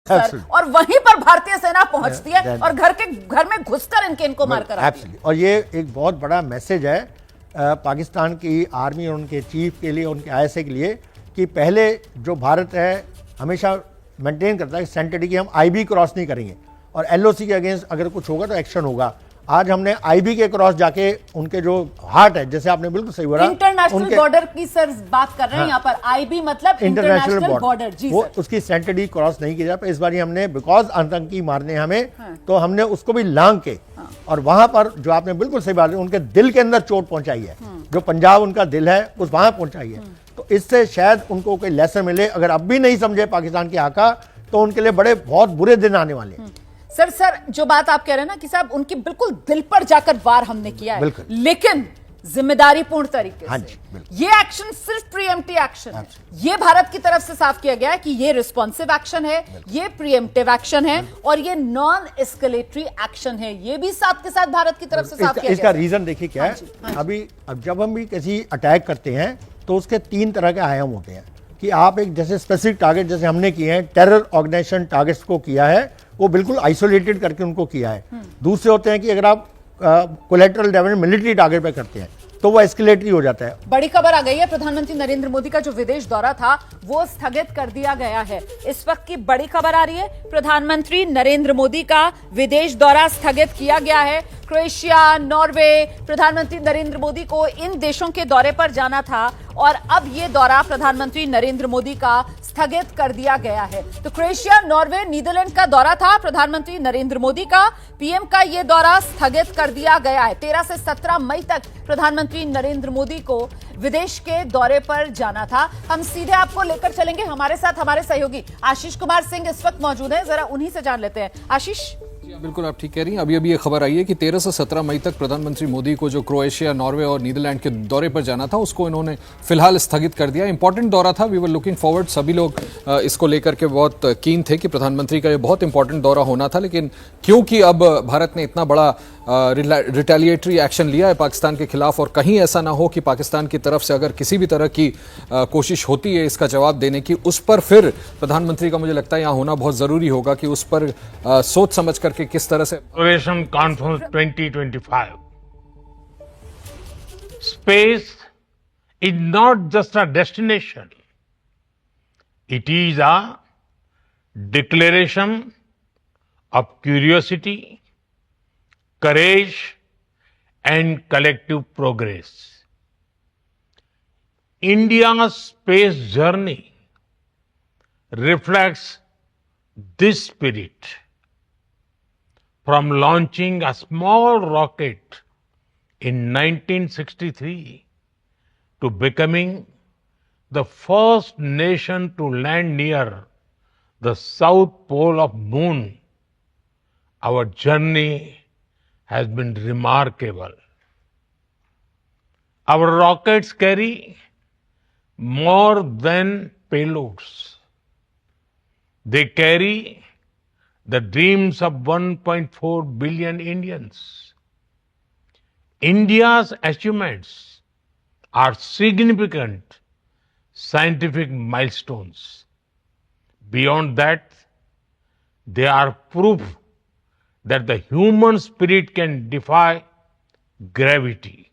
Sir, और वहीं पर भारतीय सेना पहुंचती है और घर में घुसकर इनको मारकर आती है। और ये एक बहुत बड़ा मैसेज है पाकिस्तान की आर्मी और उनके चीफ के लिए, उनके आईएसए के लिए, कि पहले जो भारत है हमेशा मेंटेन करता है सेंटरिटी की हम आईबी क्रॉस नहीं करेंगे और एलओसी के अगेंस्ट अगर कुछ होगा तो एक्शन होगा। आज हमने आईबी के क्रॉस जाके उनके जो हार्ट है, जैसे आपने बिल्कुल सही बोला, इंटरनेशनल बॉर्डर की सर बात कर रहे हैं यहाँ पर। आईबी मतलब इंटरनेशनल बॉर्डर, जी वो सर। उसकी सेंटरिटी क्रॉस नहीं की जा पाई। इस बार हमने बिकॉज आतंकी मारने हमें, तो हमने उसको भी लांग के और वहां पर जो आपने बिल्कुल सही बात है, उनके दिल के अंदर चोट पहुंचाई है, जो पंजाब उनका दिल है उस वहां पहुंचाई है। तो इससे शायद उनको कोई लेसन मिले। अगर अब भी नहीं समझे पाकिस्तान की आका, तो उनके लिए बड़े बहुत बुरे दिन आने वाले हैं। सर जो बात आप कह रहे हैं ना कि साहब उनके बिल्कुल दिल पर जाकर वार हमने किया है, लेकिन जिम्मेदारीपूर्ण तरीके से। ये एक्शन सिर्फ प्रीएम्प्टिव एक्शन है। ये भारत की तरफ से साफ किया गया है कि ये रिस्पॉन्सिव एक्शन है, ये प्रीएम्प्टिव एक्शन है और ये नॉन एस्केलेटरी एक्शन है। ये भी साथ के साथ भारत की तरफ से साफ किया गया है। इसका रीजन देखिए क्या है। अब जब हम भी किसी अटैक करते हैं तो उसके 3 तरह के आयाम होते हैं कि आप एक जैसे स्पेसिफिक टारगेट, जैसे हमने किए हैं टेरर ऑर्गेनाइजेशन टारगेट्स को किया है, वो बिल्कुल आइसोलेटेड करके उनको किया है। दूसरे होते हैं कि अगर आप कोलैटरल डैमेज मिलिट्री टारगेट पे करते हैं तो वो एस्केलेटरी हो जाता है। बड़ी खबर आ गई है, प्रधानमंत्री नरेंद्र मोदी का जो विदेश दौरा था वो स्थगित कर दिया गया है। इस वक्त की बड़ी खबर आ रही है, प्रधानमंत्री नरेंद्र मोदी का विदेश दौरा स्थगित किया गया है। क्रोएशिया, नॉर्वे, प्रधानमंत्री नरेंद्र मोदी को इन देशों के दौरे पर जाना था और अब ये दौरा प्रधानमंत्री नरेंद्र मोदी का स्थगित कर दिया गया है। तो क्रोएशिया, नॉर्वे, नीदरलैंड का दौरा था प्रधानमंत्री नरेंद्र मोदी का। पीएम का यह दौरा स्थगित कर दिया गया है। 13 से 17 मई तक प्रधानमंत्री नरेंद्र मोदी को विदेश के दौरे पर जाना था। हम सीधे आपको लेकर चलेंगे, हमारे साथ हमारे सहयोगी आशीष कुमार सिंह इस वक्त मौजूद हैं, जरा उन्हीं से जान लेते हैं। आशीष। बिल्कुल आप ठीक कह रही हैं। अभी ये खबर आई है कि 13 से 17 मई तक प्रधानमंत्री मोदी को जो क्रोएशिया, नॉर्वे और नीदरलैंड के दौरे पर जाना था उसको इन्होंने फिलहाल स्थगित कर दिया। इंपॉर्टेंट दौरा था, वी वर लुकिंग फॉरवर्ड, सभी लोग इसको लेकर के बहुत कीन थे कि प्रधानमंत्री का ये बहुत इंपॉर्टेंट दौरा होना था, लेकिन क्योंकि अब भारत ने इतना बड़ा रिटेलिएटरी एक्शन लिया है पाकिस्तान के खिलाफ और कहीं ऐसा ना हो कि पाकिस्तान की तरफ से अगर किसी भी तरह की कोशिश होती है इसका जवाब देने की, उस पर फिर प्रधानमंत्री का मुझे लगता है यहाँ होना बहुत जरूरी होगा कि उस पर सोच समझ करके किस तरह से conference 2025 space is not just a destination, it is a declaration of curiosity, courage and collective progress. India's space journey reflects this spirit. From launching a small rocket in 1963 to becoming the first nation to land near the south pole of moon, our journey has been remarkable. Our rockets carry more than payloads. They carry the dreams of 1.4 billion Indians. India's achievements are significant scientific milestones. Beyond that, they are proof that the human spirit can defy gravity.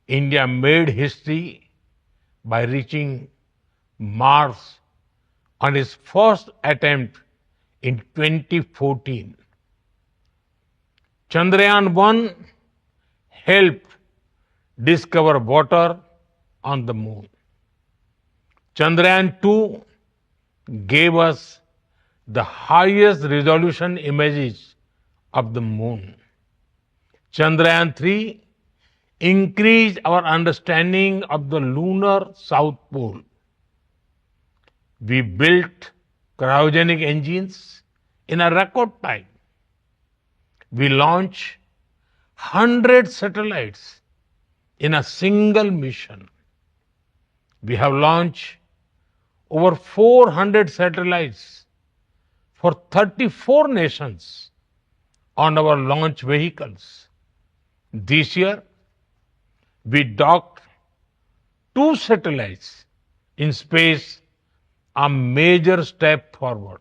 India made history by reaching Mars on its first attempt in 2014. Chandrayaan-1 helped discover water on the moon. Chandrayaan-2 gave us the highest resolution images of the moon. Chandrayaan-3 increased our understanding of the lunar south pole. We built cryogenic engines in a record time. We launched 100 satellites in a single mission. We have launched over 400 satellites for 34 nations on our launch vehicles. This year, we docked 2 satellites in space, a major step forward.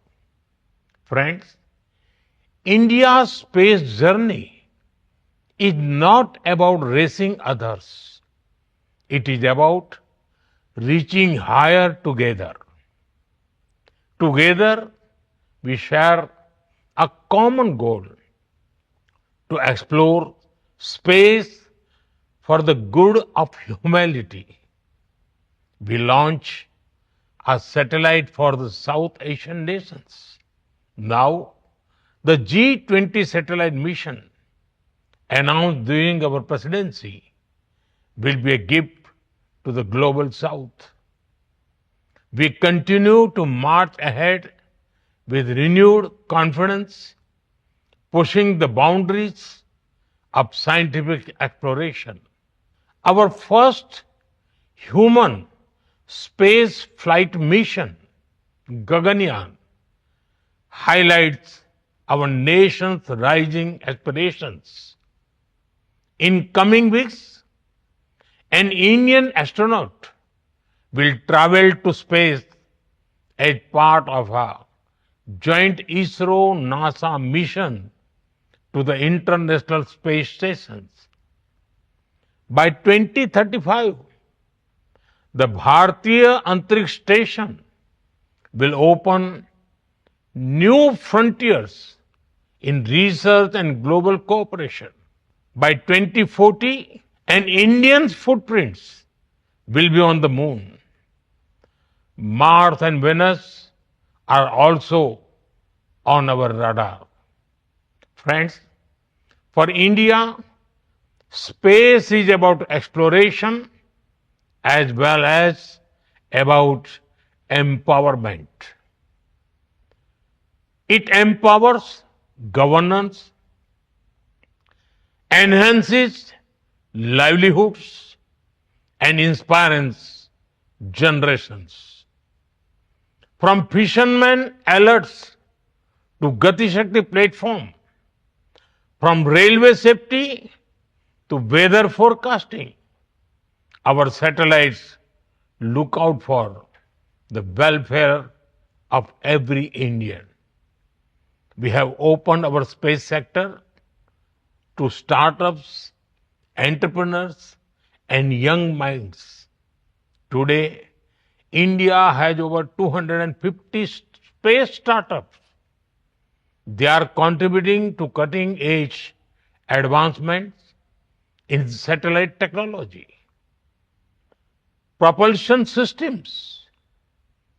Friends, India's space journey is not about racing others. It is about reaching higher together. Together, we share a common goal to explore space for the good of humanity. We launch a satellite for the South Asian nations. Now, the G20 satellite mission announced during our presidency will be a gift to the global South. We continue to march ahead with renewed confidence, pushing the boundaries of scientific exploration. Our first human space flight mission, Gaganyaan, highlights our nation's rising aspirations. In coming weeks, an Indian astronaut will travel to space as part of a joint ISRO-NASA mission to the International Space Stations. By 2035, the Bharatiya Antariksh Station will open new frontiers in research and global cooperation. By 2040, an Indian's footprints will be on the moon. Mars and Venus are also on our radar. Friends, for India, space is about exploration as well as about empowerment. It empowers governance, enhances livelihoods, and inspires generations. From fishermen alerts to Gati Shakti platform, from railway safety to weather forecasting, our satellites look out for the welfare of every Indian. We have opened our space sector to startups, entrepreneurs, and young minds. Today, India has over 250 space startups. They are contributing to cutting-edge advancements in satellite technology, propulsion systems,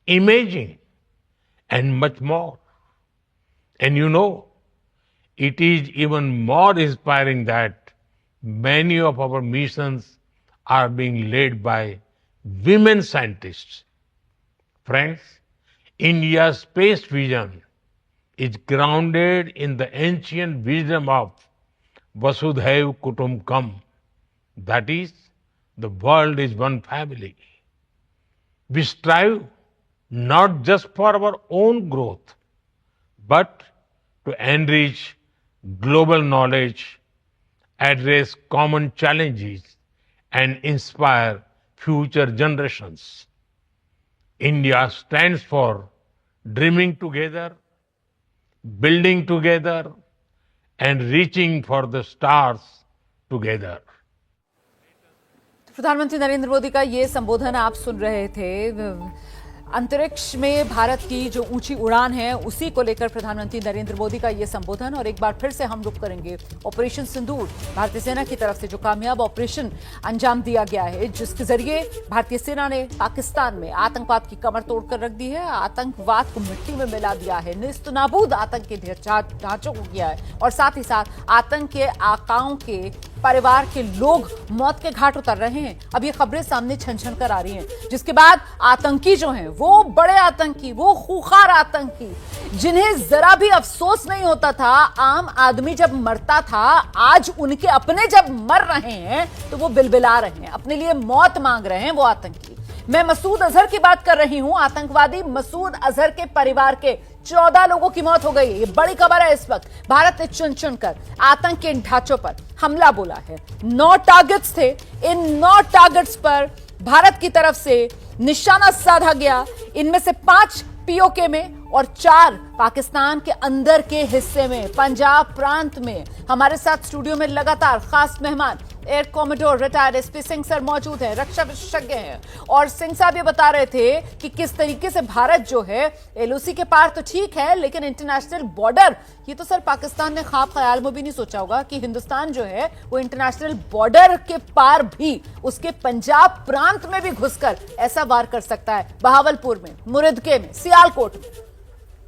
imaging, and much more. And you know, it is even more inspiring that many of our missions are being led by women scientists. Friends, India's space vision is grounded in the ancient wisdom of Vasudhaiv Kutumbakam. That is, the world is one family. We strive not just for our own growth, but to enrich global knowledge, address common challenges, and inspire future generations. India stands for dreaming together, building together, and reaching for the stars together. प्रधानमंत्री नरेंद्र मोदी का ये संबोधन आप सुन रहे थे। अंतरिक्ष में भारत की जो ऊंची उड़ान है उसी को लेकर प्रधानमंत्री नरेंद्र मोदी का ये संबोधन। और एक बार फिर से हम रुक करेंगे ऑपरेशन सिंदूर, भारतीय सेना की तरफ से जो कामयाब ऑपरेशन अंजाम दिया गया है, जिसके जरिए भारतीय सेना ने पाकिस्तान में आतंकवाद की कमर तोड़कर रख दी है, आतंकवाद को मिट्टी में मिला दिया है, नेस्तनाबूद आतंक के ढांचों को किया है और साथ ही साथ आतंक के आकाओं के परिवार के लोग मौत के घाट उतर रहे हैं। अब ये खबरें सामने छन कर आ रही हैं, जिसके बाद आतंकी जो हैं, वो बड़े आतंकी, वो खूंखार आतंकी, जिन्हें जरा भी अफसोस नहीं होता था आम आदमी जब मरता था, आज उनके अपने जब मर रहे हैं तो वो बिलबिला रहे हैं, अपने लिए मौत मांग रहे हैं वो आतंकी। मैं मसूद अजहर की बात कर रही हूं। आतंकवादी मसूद अजहर के परिवार के 14 लोगों की मौत हो गई। ये बड़ी खबर है। इस वक्त भारत ने चुन कर आतंक के इन ढांचों पर हमला बोला है। 9 टारगेट्स थे। इन 9 टारगेट्स पर भारत की तरफ से निशाना साधा गया। इनमें से 5 पीओके में और 4 पाकिस्तान के अंदर के हिस्से में, पंजाब प्रांत में। हमारे साथ स्टूडियो में लगातार खास मेहमान air commodore retired SP Singh sir मौजूद हैं, रक्षा विशेषज्ञ हैं। और सिंह साहब ये बता रहे थे कि किस तरीके से भारत जो है एलओसी के पार तो ठीक है, लेकिन इंटरनेशनल बॉर्डर, ये तो सर पाकिस्तान ने ख्वाब ख्याल में भी नहीं सोचा होगा कि हिंदुस्तान जो है वो इंटरनेशनल बॉर्डर के पार भी, उसके पंजाब प्रांत में भी घुसकर ऐसा वार कर सकता है, बहावलपुर में, मुरिदके में, सियालकोट में।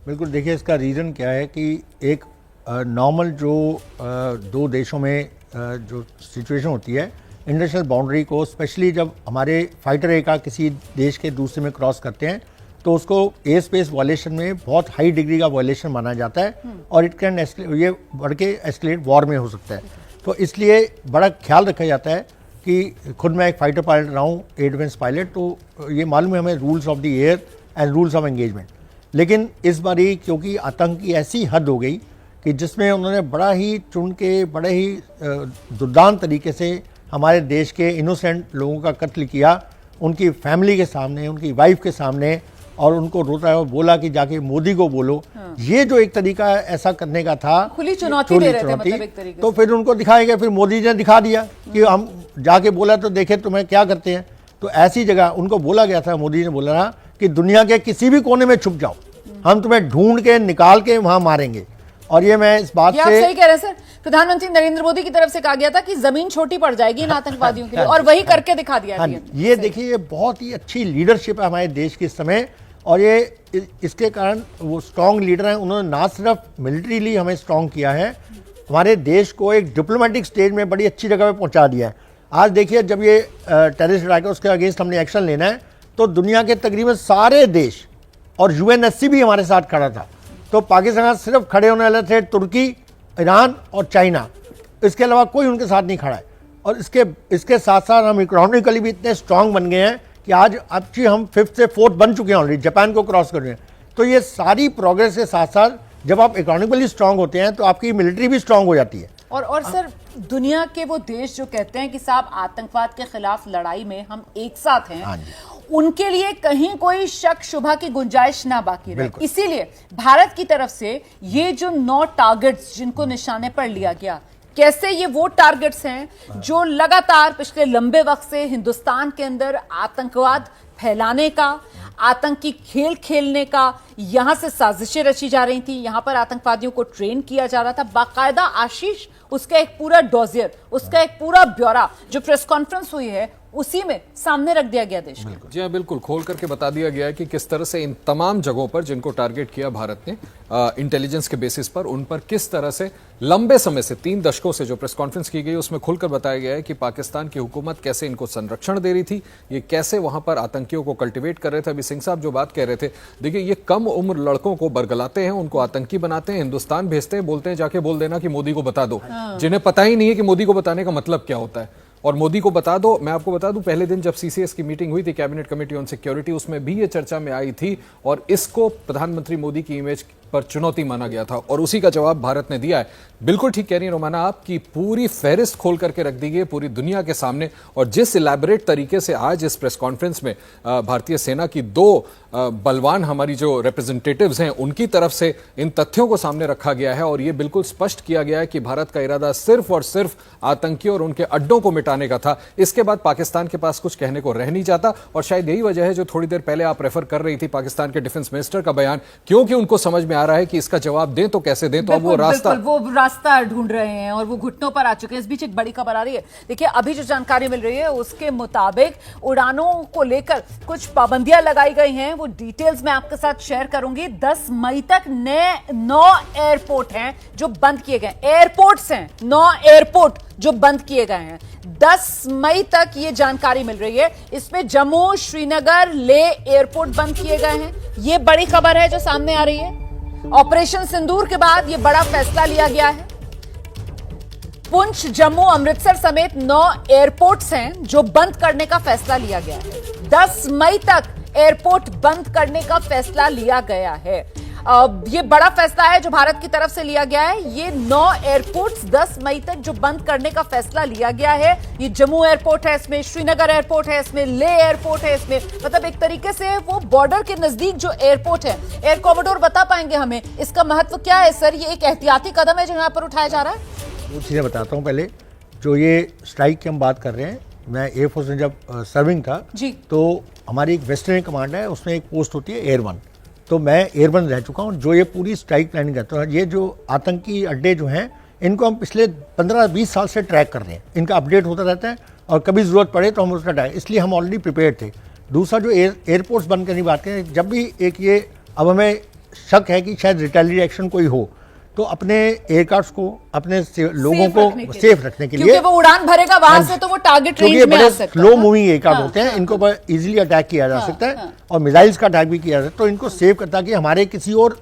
बिल्कुल, देखिए इसका रीज़न क्या है कि एक नॉर्मल जो दो देशों में जो सिचुएशन होती है, इंटरनेशनल बाउंड्री को, स्पेशली जब हमारे फाइटर एयरक्राफ्ट का किसी देश के दूसरे में क्रॉस करते हैं तो उसको एयर स्पेस वायलेशन में बहुत हाई डिग्री का वायलेशन माना जाता है और इट कैन ये बढ़ के एस्केलेट वॉर में हो सकता है। तो इसलिए बड़ा ख्याल रखा जाता है कि खुद मैं एक फाइटर पायलट रहा हूँ, एयर डिफेंस पायलट, तो ये मालूम है हमें rules of the air and rules of engagement. लेकिन इस बारी क्योंकि आतंक की ऐसी हद हो गई कि जिसमें उन्होंने बड़ा ही चुन के, बड़े ही दुर्दांत तरीके से हमारे देश के इनोसेंट लोगों का कत्ल किया, उनकी फैमिली के सामने, उनकी वाइफ के सामने, और उनको रोता है, बोला कि जाके मोदी को बोलो। ये जो एक तरीका ऐसा करने का था, खुली चुनौती दे रहे थे, मतलब एक तरीके से। तो फिर उनको दिखाया गया, फिर मोदी जी ने दिखा दिया कि हम जाके बोला तो देखे तुम्हें क्या करते हैं। तो ऐसी जगह उनको बोला गया था, मोदी ने बोला था कि दुनिया के किसी भी कोने में छुप जाओ, हम तुम्हें ढूंढ के निकाल के वहां मारेंगे। और ये मैं इस बात से, आप सही कह रहे हैं सर, प्रधानमंत्री नरेंद्र मोदी की तरफ से कहा गया था कि जमीन छोटी पड़ जाएगी इन आतंकवादियों के लिए, और वही करके दिखा दिया। हाँ, ये देखिए, ये बहुत ही अच्छी लीडरशिप है हमारे देश के इस समय, और ये इसके कारण वो स्ट्रॉन्ग लीडर हैं। उन्होंने ना सिर्फ मिलिट्रीली हमें स्ट्रॉन्ग किया है, हमारे देश को एक डिप्लोमेटिक स्टेज में बड़ी अच्छी जगह पे पहुंचा दिया है। आज देखिए, जब ये टेररिस्ट अटैक है उसके अगेंस्ट हमने एक्शन लेना है, तो दुनिया के तकरीबन सारे देश और यूएनएससी भी हमारे साथ खड़ा था। तो पाकिस्तान सिर्फ खड़े होने वाले थे तुर्की, ईरान और चाइना, इसके अलावा कोई उनके साथ नहीं खड़ा है। और इसके साथ साथ हम इकोनॉमिकली भी इतने स्ट्रांग बन गए हैं कि आज अच्छी हम 5th से 4th बन चुके हैं ऑलरेडी, जापान को क्रॉस कर रहे हैं। तो ये सारी प्रोग्रेस के साथ साथ जब आप इकोनॉमिकली स्ट्रांग होते हैं तो आपकी मिलिट्री भी स्ट्रांग हो जाती है। और सर, दुनिया के वो देश जो कहते हैं कि साहब आतंकवाद के खिलाफ लड़ाई में हम एक साथ हैं, उनके लिए कहीं कोई शक शुबा की गुंजाइश ना बाकी रहे। इसीलिए भारत की तरफ से ये जो 9 टारगेट्स जिनको निशाने पर लिया गया, कैसे ये वो टारगेट्स हैं जो लगातार पिछले लंबे वक्त से हिंदुस्तान के अंदर आतंकवाद फैलाने का, आतंकी खेल खेलने का, यहां से साजिशें रची जा रही थी, यहां पर आतंकवादियों को ट्रेन किया जा रहा था। बाकायदा आशीष, उसका एक पूरा डॉजियर, उसका एक पूरा ब्यौरा जो प्रेस कॉन्फ्रेंस हुई है उसी में सामने रख दिया गया देश। जी हाँ, बिल्कुल खोल करके बता दिया गया है कि किस तरह से इन तमाम जगहों पर जिनको टारगेट किया भारत ने इंटेलिजेंस के बेसिस पर, उन पर किस तरह से लंबे समय से 3 दशकों से जो प्रेस कॉन्फ्रेंस की गई उसमें खुलकर बताया गया है कि पाकिस्तान की हुकूमत कैसे इनको संरक्षण दे रही थी, ये कैसे वहां पर आतंकियों को कल्टिवेट कर रहे थे। अभी सिंह साहब जो बात कह रहे थे, देखिए ये कम उम्र लड़कों को बरगलाते हैं, उनको आतंकी बनाते हैं, हिंदुस्तान भेजते हैं, बोलते हैं जाके बोल देना कि मोदी को बता दो, जिन्हें पता ही नहीं है कि मोदी को बताने का मतलब क्या होता है। और मोदी को बता दो, मैं आपको बता दूं, पहले दिन जब सीसीएस की मीटिंग हुई थी, कैबिनेट कमेटी ऑन सिक्योरिटी, उसमें भी ये चर्चा में आई थी और इसको प्रधानमंत्री मोदी की इमेज पर चुनौती माना गया था और उसी का जवाब भारत ने दिया है। बिल्कुल ठीक कह रही है रोमाना, आपकी पूरी फहरिस्त खोल करके रख दी गई पूरी दुनिया के सामने। और जिस इलैबोरेट तरीके से आज इस प्रेस कॉन्फ्रेंस में भारतीय सेना की 2 बलवान हमारी जो रिप्रेजेंटेटिव्स हैं उनकी तरफ से इन तथ्यों को सामने रखा गया है और ये बिल्कुल स्पष्ट किया गया है कि भारत का इरादा सिर्फ और सिर्फ आतंकियों और उनके अड्डों को मिटाने का था। इसके बाद पाकिस्तान के पास कुछ कहने को रह नहीं जाता और शायद यही वजह है जो थोड़ी देर पहले आप रेफर कर रही थी पाकिस्तान के डिफेंस मिनिस्टर का बयान, क्योंकि उनको समझ में आ रहा है कि इसका जवाब दें तो कैसे दें, तो अब वो रास्ता ढूंढ रहे हैं और वो घुटनों पर आ चुके हैं। इस बीच एक बड़ी खबर आ रही है, देखिए अभी जो जानकारी मिल रही है उसके मुताबिक उड़ानों को लेकर कुछ पाबंदियां लगाई गई हैं, वो डिटेल्स मैं आपके साथ शेयर करूंगी। 10 मई तक 9 एयरपोर्ट हैं जो बंद किए गए, एयरपोर्ट्स हैं 9 एयरपोर्ट जो बंद किए गए हैं। 10 मई तक ये जानकारी मिल रही है। इसमें जम्मू, श्रीनगर, ले एयरपोर्ट बंद किए गए हैं। ये बड़ी खबर है जो सामने आ रही है। ऑपरेशन सिंदूर के बाद यह बड़ा फैसला लिया गया है। पुंछ, जम्मू, अमृतसर समेत 9 एयरपोर्ट्स हैं जो बंद करने का फैसला लिया गया है। 10 मई तक एयरपोर्ट बंद करने का फैसला लिया गया है। ये बड़ा फैसला है जो भारत की तरफ से लिया गया है। ये 9 एयरपोर्ट्स 10 मई तक जो बंद करने का फैसला लिया गया है। ये जम्मू एयरपोर्ट है, इसमें श्रीनगर एयरपोर्ट है, इसमें ले एयरपोर्ट है, इसमें मतलब एक तरीके से वो बॉर्डर के नजदीक जो एयरपोर्ट है। एयर कॉमोडोर बता पाएंगे हमें इसका महत्व क्या है सर? ये एक एहतियाती कदम है जो यहाँ पर उठाया जा रहा है। वो चीज़ें बताता हूँ। पहले जो ये स्ट्राइक की हम बात कर रहे हैं, मैं एयरफोर्स में जब सर्विंग था जी, तो हमारी एक वेस्टर्न कमांड है, उसमें एक पोस्ट होती है एयर 1, तो मैं एयर 1 रह चुका हूँ। जो ये पूरी स्ट्राइक प्लानिंग करता है, ये जो आतंकी अड्डे जो हैं इनको हम पिछले 15-20 साल से ट्रैक कर रहे हैं। इनका अपडेट होता रहता है और कभी ज़रूरत पड़े तो हम उसका इसलिए हम ऑलरेडी प्रिपेयर थे। दूसरा जो एयरपोर्ट्स बंद करने की बात करें, जब भी एक ये अब हमें शक है कि शायद रिटेलिएट एक्शन कोई हो, तो अपने एयरक्राफ्ट को, अपने लोगों को सेफ रखने के लिए, क्योंकि वो उड़ान भरेगा वहां से तो वो टारगेट रेंज में आ सकता है। स्लो मूविंग एयरक्राफ्ट होते हैं, इनको पर इजीली अटैक किया जा सकता है और मिसाइल्स का अटैक भी किया जा सकता है। तो इनको सेव करता है कि हमारे किसी और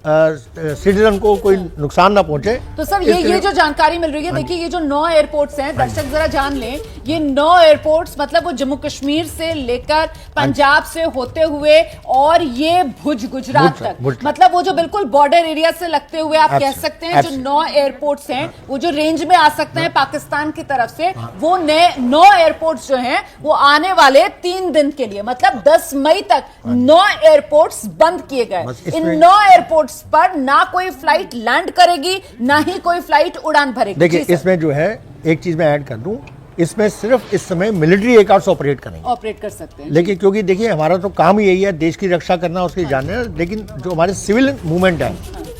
सिटीजन को कोई नुकसान ना पहुंचे। तो सर ये जो जानकारी मिल रही है, देखिए ये जो 9 एयरपोर्ट्स हैं, दर्शक जरा जान लें, ये 9 एयरपोर्ट्स मतलब वो जम्मू कश्मीर से लेकर पंजाब से होते हुए और ये भुज गुजरात तक, मतलब वो जो बिल्कुल बॉर्डर एरिया से लगते हुए आप कह सकते हैं जो 9 एयरपोर्ट्स हैं, वो जो रेंज में आ सकते हैं पाकिस्तान की तरफ से, वो 9 एयरपोर्ट्स जो हैं वो आने वाले 3 दिन के लिए मतलब 10 मई तक 9 एयरपोर्ट्स बंद किए गए। इन 9 एयरपोर्ट्स पर ना कोई फ्लाइट लैंड करेगी, ना ही कोई फ्लाइट उड़ान भरेगी। देखिए इसमें जो है एक चीज मैं ऐड कर दूं, इसमें सिर्फ इस समय मिलिट्री एयरक्राफ्ट ऑपरेट कर सकते हैं। लेकिन क्योंकि देखिए हमारा तो काम ही यही है, देश की रक्षा करना, उसकी जानना, लेकिन जो हमारे सिविल मूवमेंट है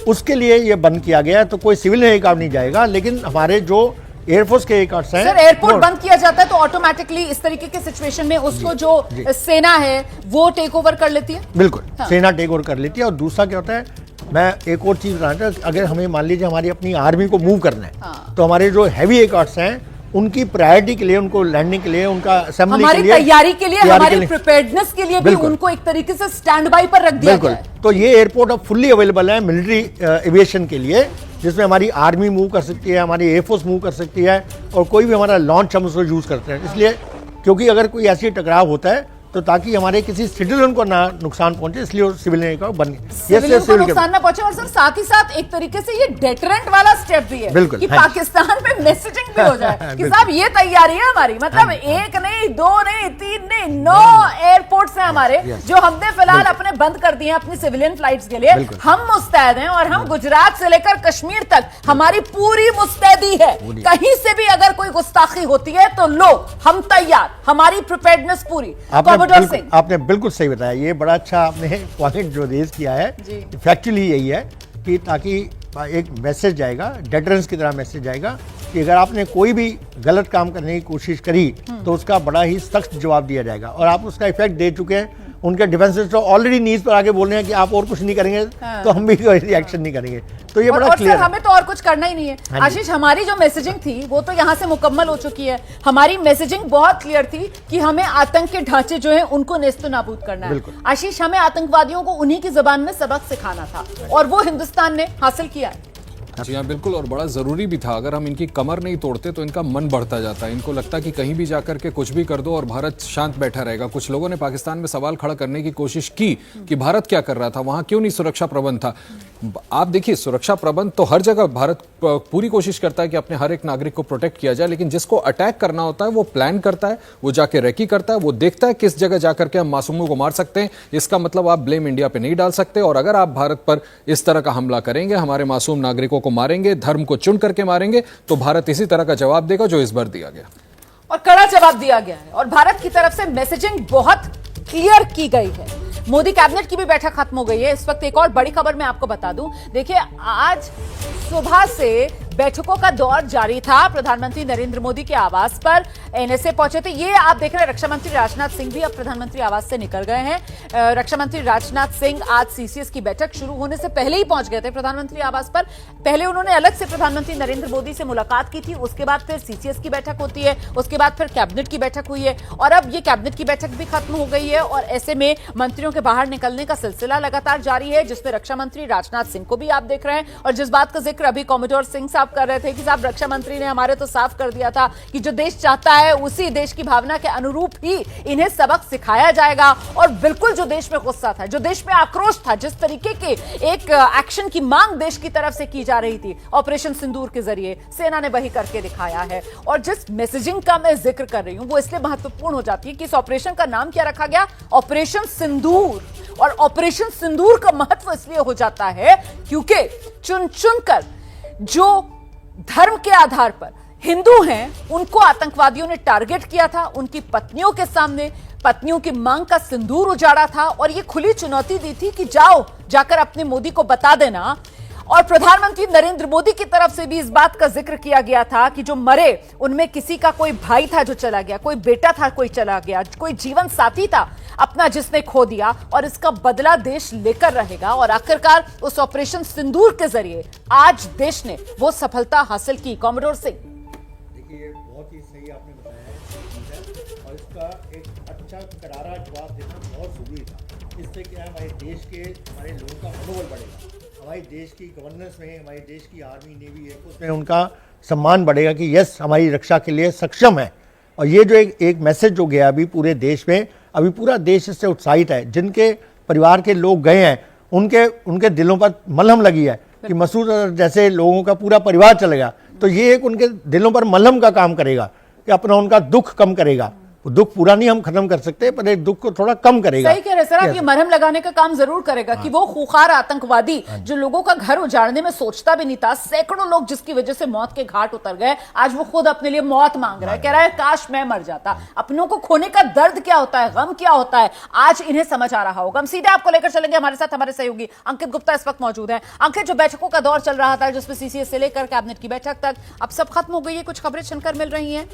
उसके लिए ये बंद किया गया है। तो कोई सिविल एयरक्राफ्ट नहीं जाएगा, लेकिन हमारे जो एयरफोर्स के एयरक्राफ्ट हैं, सर एयरपोर्ट बंद किया जाता है तो ऑटोमेटिकली इस तरीके के सिचुएशन में उसको जो सेना है वो टेक ओवर कर लेती है। बिल्कुल, सेना टेक ओवर कर लेती है। और दूसरा क्या होता है, मैं एक और चीज बताना चाहता हूं, अगर हमें मान लीजिए हमारी अपनी आर्मी को मूव करना है, तो हमारे जो हैवी एयरक्राफ्ट हैं उनकी प्रायोरिटी के लिए, उनको लैंडिंग के लिए, उनका असेंबली के लिए, तैयारी के लिए, हमारी प्रिपेयर्डनेस के लिए भी उनको एक तरीके से स्टैंड बाय पर रख दिया गया है। तो ये एयरपोर्ट अब फुल्ली अवेलेबल है मिलिट्री एविएशन के लिए, जिसमें हमारी आर्मी मूव कर सकती है, हमारी एयरफोर्स मूव कर सकती है और कोई भी हमारा लॉन्च हम उसको यूज करते हैं। इसलिए क्योंकि अगर कोई ऐसी टकराव होता है तो ताकि हमारे किसी सिटीजन को ना नुकसान पहुंचे, इसलिए सिविल एयरक्राफ्ट बन सिविलियन को नुकसान ना पहुंचे। और सर साथ ही साथ एक तरीके से ये डेटरेंट वाला स्टेप भी है कि पाकिस्तान में मैसेजिंग भी हो जाए कि साहब ये तैयारी है हमारी, मतलब 1 नहीं 2 नहीं 3 नहीं 9 एयरपोर्ट्स हैं हमारे जो हमने फिलहाल अपने बंद कर दिए हैं अपनी सिविलियन फ्लाइट्स के लिए। हम मुस्तैद हैं और हम गुजरात से लेकर कश्मीर तक हमारी पूरी मुस्तैदी है। कहीं से भी अगर कोई गुस्ताखी होती है तो लो हम तैयार, हमारी प्रिपेयर्डनेस पूरी। आपने बिल्कुल सही बताया, ये बड़ा अच्छा आपने पॉइंट जो रेज किया है, फैक्चुअली यही है कि ताकि एक मैसेज जाएगा, डेटरेंस की तरह मैसेज जाएगा कि अगर आपने कोई भी गलत काम करने की कोशिश करी तो उसका बड़ा ही सख्त जवाब दिया जाएगा। और आप उसका इफेक्ट दे चुके हैं। उनके डिफेंसेस तो ऑलरेडी नीज पर आके बोल रहे हैं कि आप और कुछ नहीं करेंगे तो हम भी कोई रिएक्शन नहीं करेंगे। तो ये बड़ा क्लियर है। हमें तो और कुछ करना ही नहीं है। आशीष, हमारी जो मैसेजिंग थी वो तो यहाँ से मुकम्मल हो चुकी है। हमारी मैसेजिंग बहुत क्लियर थी कि हमें आतंक के ढांचे जो है उनको नेस्तो नाबूद करना है। आशीष, हमें आतंकवादियों को उन्हीं की जबान में सबक सिखाना था और वो हिंदुस्तान ने हासिल किया है। जी हाँ, बिल्कुल, और बड़ा ज़रूरी भी था। अगर हम इनकी कमर नहीं तोड़ते तो इनका मन बढ़ता जाता है। इनको लगता कि कहीं भी जाकर के कुछ भी कर दो और भारत शांत बैठा रहेगा। कुछ लोगों ने पाकिस्तान में सवाल खड़ा करने की कोशिश की कि भारत क्या कर रहा था, वहाँ क्यों नहीं सुरक्षा प्रबंध था। आप देखिए, सुरक्षा प्रबंध तो हर जगह भारत पूरी कोशिश करता है कि अपने हर एक नागरिक को प्रोटेक्ट किया जाए, लेकिन जिसको अटैक करना होता है वो प्लान करता है, वो जाके रेकी करता है, वो देखता है किस जगह जाकर के हम मासूमों को मार सकते हैं। इसका मतलब आप ब्लेम इंडिया पे नहीं डाल सकते। और अगर आप भारत पर इस तरह का हमला करेंगे, हमारे मासूम नागरिकों को मारेंगे, धर्म को चुन करके मारेंगे, तो भारत इसी तरह का जवाब देगा जो इस बार दिया गया और कड़ा जवाब दिया गया है। और भारत की तरफ से मैसेजिंग बहुत क्लियर की गई है। मोदी कैबिनेट की भी बैठक खत्म हो गई है। इस वक्त एक और बड़ी खबर मैं आपको बता दूं, देखिए आज सुबह से बैठकों का दौर जारी था। प्रधानमंत्री नरेंद्र मोदी के आवास पर एनएसए पहुंचे थे। ये आप देख रहे हैं, रक्षा मंत्री राजनाथ सिंह भी अब प्रधानमंत्री आवास से निकल गए हैं। रक्षा मंत्री राजनाथ सिंह आज सीसीएस की बैठक शुरू होने से पहले ही पहुंच गए थे प्रधानमंत्री आवास पर। पहले उन्होंने अलग से प्रधानमंत्री नरेंद्र मोदी से मुलाकात की थी, उसके बाद फिर सीसीएस की बैठक होती है, उसके बाद फिर कैबिनेट की बैठक हुई है और अब ये कैबिनेट की बैठक भी खत्म हो गई है। और ऐसे में मंत्रियों के बाहर निकलने का सिलसिला लगातार जारी है, जिसमें रक्षा मंत्री राजनाथ सिंह को भी आप देख रहे हैं। और जिस बात का जिक्र अभी कॉमोडोर सिंह साहब आप कर रहे थे कि साहब रक्षा मंत्री ने हमारे तो साफ कर दिया था कि जो देश चाहता है उसी देश की भावना के अनुरूप ही इन्हें सबक सिखाया जाएगा। और बिल्कुल जो देश में गुस्सा था, जो देश में आक्रोश था, जिस तरीके के एक एक्शन की मांग देश की तरफ से की जा रही थी ऑपरेशन सिंदूर के जरिए, सेना ने वही करके दिखाया है। और जिस मैसेजिंग का मैं जिक्र कर रही हूं वो इसलिए महत्वपूर्ण हो जाती है कि इस ऑपरेशन का नाम क्या रखा गया, ऑपरेशन सिंदूर। और ऑपरेशन सिंदूर का महत्व इसलिए हो जाता है क्योंकि चुन चुनकर जो धर्म के आधार पर हिंदू हैं उनको आतंकवादियों ने टारगेट किया था, उनकी पत्नियों के सामने पत्नियों की मांग का सिंदूर उजाड़ा था और ये खुली चुनौती दी थी कि जाओ जाकर अपने मोदी को बता देना। और प्रधानमंत्री नरेंद्र मोदी की तरफ से भी इस बात का जिक्र किया गया था कि जो मरे उनमें किसी का कोई भाई था जो चला गया, कोई बेटा था कोई चला गया, कोई जीवन साथी था अपना जिसने खो दिया, और इसका बदला देश लेकर रहेगा। और आखिरकार उस ऑपरेशन सिंदूर के जरिए आज देश ने वो सफलता हासिल की। कॉमोडोर सिंह, देखिए बहुत ही सही आपने बताया और इसका एक अच्छा करारा जवाब देना बहुत जरूरी था। इससे क्या है, हमारे देश के हमारे लोगों का मनोबल बढ़ेगा, हमारे देश की गवर्नेंस में, हमारे देश की आर्मी नेवी है उसमें उनका सम्मान बढ़ेगा कि यस हमारी रक्षा के लिए सक्षम है। और ये जो एक मैसेज जो गया अभी पूरे देश में, अभी पूरा देश इससे उत्साहित है। जिनके परिवार के लोग गए हैं उनके दिलों पर मलहम लगी है कि मसूद जैसे लोगों का पूरा परिवार चलेगा, तो ये एक उनके दिलों पर मलहम का काम करेगा कि अपना उनका दुख कम करेगा। दुख पूरा नहीं हम खत्म कर सकते पर एक दुख को थोड़ा कम करेगा। सही कह रहे सर आप, ये मरहम लगाने का काम जरूर करेगा कि वो खूंखार आतंकवादी जो लोगों का घर उजाड़ने में सोचता भी नहीं था, सैकड़ों लोग जिसकी वजह से मौत के घाट उतर गए, आज वो खुद अपने लिए मौत मांग रहा है, कह रहा है काश मैं मर जाता। अपनों को खोने का दर्द क्या होता है, गम क्या होता है, आज इन्हें समझ आ रहा होगा। हम सीधे आपको लेकर चलेंगे, हमारे साथ हमारे सहयोगी अंकित गुप्ता इस वक्त मौजूद है। अंकित, जो बैठकों का दौर चल रहा था जिसमें सीसीएस से लेकर कैबिनेट की बैठक तक, अब सब खत्म हो गई है, कुछ खबरें सुनकर मिल रही हैं?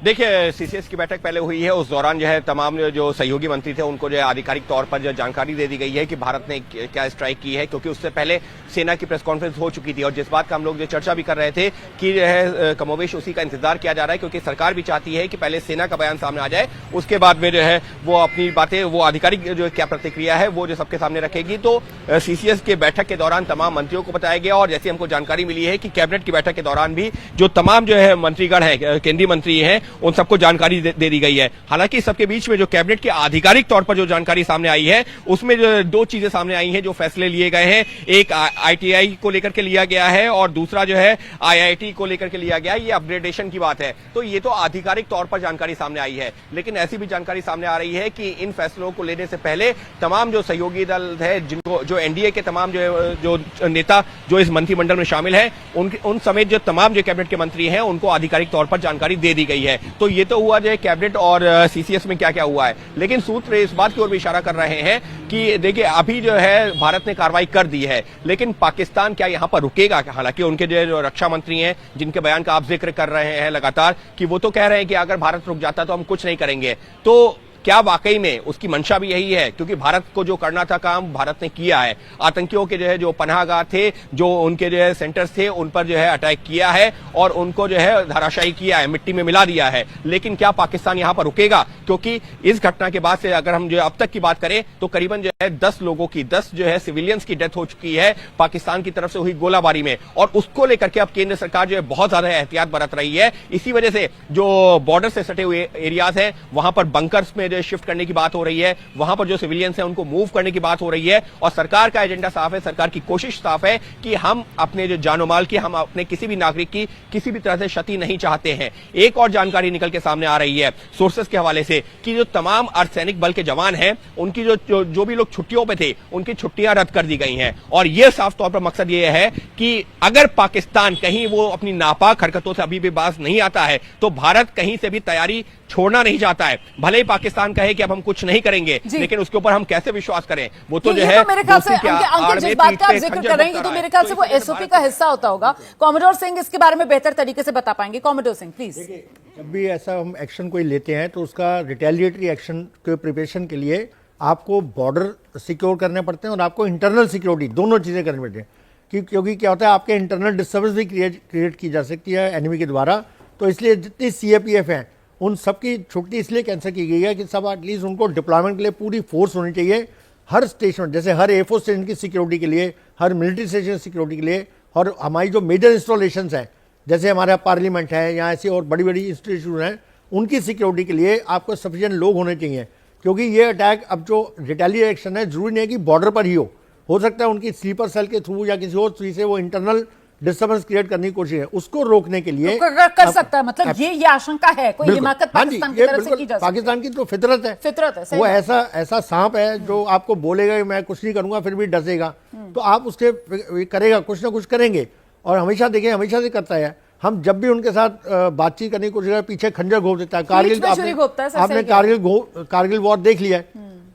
देखिए, सीसीएस की बैठक पहले हुई है, उस दौरान जो है तमाम जो सहयोगी मंत्री थे उनको जो है आधिकारिक तौर पर जो जानकारी दे दी गई है कि भारत ने क्या स्ट्राइक की है, क्योंकि उससे पहले सेना की प्रेस कॉन्फ्रेंस हो चुकी थी। और जिस बात का हम लोग जो चर्चा भी कर रहे थे कि जो है कमोवेश उसी का इंतजार किया जा रहा है, क्योंकि सरकार भी चाहती है कि पहले सेना का बयान सामने आ जाए, उसके बाद में जो है वो अपनी बातें, वो आधिकारिक जो क्या प्रतिक्रिया है वो जो सबके सामने रखेगी। तो सीसीएस के बैठक के दौरान तमाम मंत्रियों को बताया गया, और जैसे हमको जानकारी मिली है कि कैबिनेट की बैठक के दौरान भी जो तमाम जो है मंत्रीगण है, केंद्रीय मंत्री हैं, उन सबको जानकारी दे दी गई है। हालांकि सबके बीच में जो कैबिनेट की आधिकारिक तौर पर जो जानकारी सामने आई है उसमें जो दो चीजें सामने आई हैं, जो फैसले लिए गए हैं। एक आईटीआई को लेकर के लिया गया है और दूसरा जो है आईआईटी को लेकर के लिया गया है। ये अपग्रेडेशन की बात है। तो ये तो आधिकारिक तौर पर जानकारी सामने आई है, लेकिन ऐसी भी जानकारी सामने आ रही है कि इन फैसलों को लेने से पहले तमाम जो सहयोगी दल है, जिनको जो एनडीए के तमाम जो नेता जो इस मंत्रिमंडल में शामिल है, उन समेत जो तमाम जो कैबिनेट के मंत्री हैं उनको आधिकारिक तौर पर जानकारी दे दी गई है। तो ये तो हुआ जो है कैबिनेट और सीसीएस में क्या क्या हुआ है, लेकिन सूत्र इस बात की ओर भी इशारा कर रहे हैं कि देखिए अभी जो है भारत ने कार्रवाई कर दी है, लेकिन पाकिस्तान क्या यहां पर रुकेगा? हालांकि उनके जो रक्षा मंत्री हैं, जिनके बयान का आप जिक्र कर रहे हैं लगातार, कि वो तो कह रहे हैं कि अगर भारत रुक जाता तो हम कुछ नहीं करेंगे। तो क्या वाकई में उसकी मंशा भी यही है? क्योंकि भारत को जो करना था काम भारत ने किया है। आतंकियों के जो पनाहगाह थे, जो उनके सेंटर्स थे, उन पर जो है अटैक किया है और उनको जो है धराशायी किया है, मिट्टी में मिला दिया है। लेकिन क्या पाकिस्तान यहां पर रुकेगा? क्योंकि इस घटना के बाद से अगर हम जो अब तक की बात करें तो करीबन जो है 10 लोगों की, 10 जो है सिविलियंस की डेथ हो चुकी है पाकिस्तान की तरफ से हुई गोलाबारी में। और उसको लेकर के अब केंद्र सरकार जो है बहुत ज्यादा एहतियात बरत रही है। इसी वजह से जो बॉर्डर से सटे हुए एरियाज हैं वहां पर बंकर्स में शिफ्ट करने की बात हो रही है, वहां पर जो सिविलियंस हैं उनको मूव करने की बात हो रही है। और सरकार का एजेंडा साफ है, सरकार की कोशिश साफ है कि हम अपने जो जानो माल की, हम अपने किसी भी नागरिक की किसी भी तरह से क्षति नहीं चाहते हैं। एक और जानकारी निकल के सामने आ रही है सोर्सेस के हवाले से कि जो तमाम अर्धसैनिक बल के जवान हैं उनकी जो भी लोग छुट्टियों पे थे उनकी छुट्टियां रद्द कर दी गई हैं। और यह साफ तौर पर मकसद यह है कि अगर पाकिस्तान कहीं वो अपनी नापाक हरकतों से अभी भी बाज नहीं आता है तो भारत कहीं से भी तैयारी छोड़ना नहीं चाहता है। भले ही पाकिस्तान कहे कि अब हम कुछ नहीं करेंगे, लेकिन उसके ऊपर हम कैसे विश्वास करें? वो तो जो है मेरे ख्याल से अंकित जिस बात का आप जिक्र कर रहे हैं तो मेरे ख्याल से वो एसओपी का हिस्सा होता होगा। कॉमोडोर सिंह इसके बारे में बेहतर तरीके से बता पाएंगे। Commodore Singh please. जब भी ऐसा हम एक्शन कोई लेते हैं तो उसका रिटेलिएटरी एक्शन के प्रिपरेशन के लिए आपको बॉर्डर सिक्योर करने पड़ते हैं और आपको इंटरनल सिक्योरिटी, दोनों चीज़ें करनी पड़ती हैं। क्योंकि क्या होता है, आपके इंटरनल डिस्टर्बेंस भी क्रिएट की जा सकती है एनिमी के द्वारा। तो इसलिए जितनी सीएपीएफ हैं उन सबकी छुट्टी इसलिए कैंसिल की गई है कि सब एटलीस्ट उनको डिप्लॉयमेंट के लिए पूरी फोर्स होनी चाहिए। हर स्टेशन, जैसे हर एयरफोर्स स्टेशन की सिक्योरिटी के लिए, हर मिलिट्री स्टेशन की सिक्योरिटी के लिए, और हमारी जो मेजर इंस्टॉलेशंस हैं जैसे हमारा पार्लियामेंट है या ऐसी और बड़ी बड़ी इंस्टीट्यूशन हैं, उनकी सिक्योरिटी के लिए आपको सफिशिएंट लोग होने चाहिए। क्योंकि ये अटैक अब जो रिटेलिएशन है, जरूरी नहीं है कि बॉर्डर पर ही हो सकता है उनकी स्लीपर सेल के थ्रू या किसी और चीज से वो इंटरनल डिस्टर्बेंस क्रिएट करने की कोशिश है, उसको रोकने के लिए कर सकता है। मतलब ये आशंका है, कोई हिमाकत पाकिस्तान की तरफ से की जा सकती है। पाकिस्तान की तो फितरत है, वो ऐसा सांप है जो आपको बोलेगा मैं कुछ नहीं करूंगा फिर भी डसेगा, तो आप उसके करेगा, कुछ ना कुछ करेंगे। और हमेशा देखिए, हमेशा से करता है, हम जब भी उनके साथ बातचीत करने की कोशिश करें पीछे खंजर घोप देता है। कारगिल आपने कारगिल वॉर देख लिया है,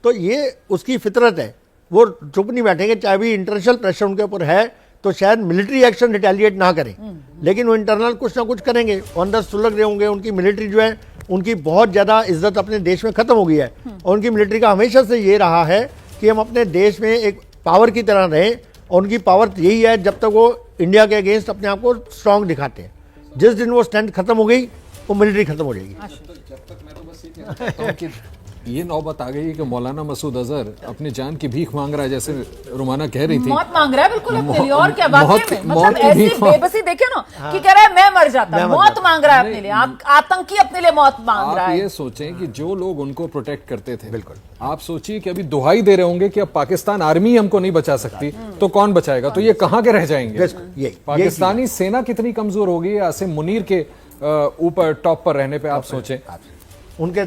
तो ये उसकी फितरत है, वो चुप नहीं बैठेंगे, चाहे भी इंटरनेशनल प्रेशर उनके ऊपर है तो शायद मिलिट्री एक्शन रिटेलिएट ना करें, लेकिन वो इंटरनल कुछ ना कुछ करेंगे, अंदर सुलग रहे होंगे। उनकी मिलिट्री जो है, उनकी बहुत ज्यादा इज्जत अपने देश में खत्म हो गई है, और उनकी मिलिट्री का हमेशा से ये रहा है कि हम अपने देश में एक पावर की तरह रहें, और उनकी पावर यही है जब तक वो इंडिया के अगेंस्ट अपने आप को स्ट्रांग दिखाते हैं। जिस दिन वो स्ट्रेंथ खत्म हो गई, वो मिलिट्री खत्म हो जाएगी। ये नौबत आ गई कि मौलाना मसूद अजहर अपनी जान की भीख मांग रहा है, जैसे रुमाना कह रही थी, मौत मांग रहा है बिल्कुल अपने लिए। और क्या वाकई में, मतलब ऐसी बेबसी देखे ना कि कह रहा है मैं मर जाता, मौत मांग रहा है अपने लिए, आतंकी अपने लिए मौत मांग रहा है। आप ये सोचें कि जो लोग उनको प्रोटेक्ट करते थे, बिल्कुल आप सोचिए कि अभी दुहाई दे रहे होंगे कि अब पाकिस्तान आर्मी हमको नहीं बचा सकती, तो कौन बचाएगा? तो ये कहां के रह जाएंगे? पाकिस्तानी सेना कितनी कमजोर होगी आसिम मुनीर के ऊपर टॉप पर रहने पे। आप सोचें, उनके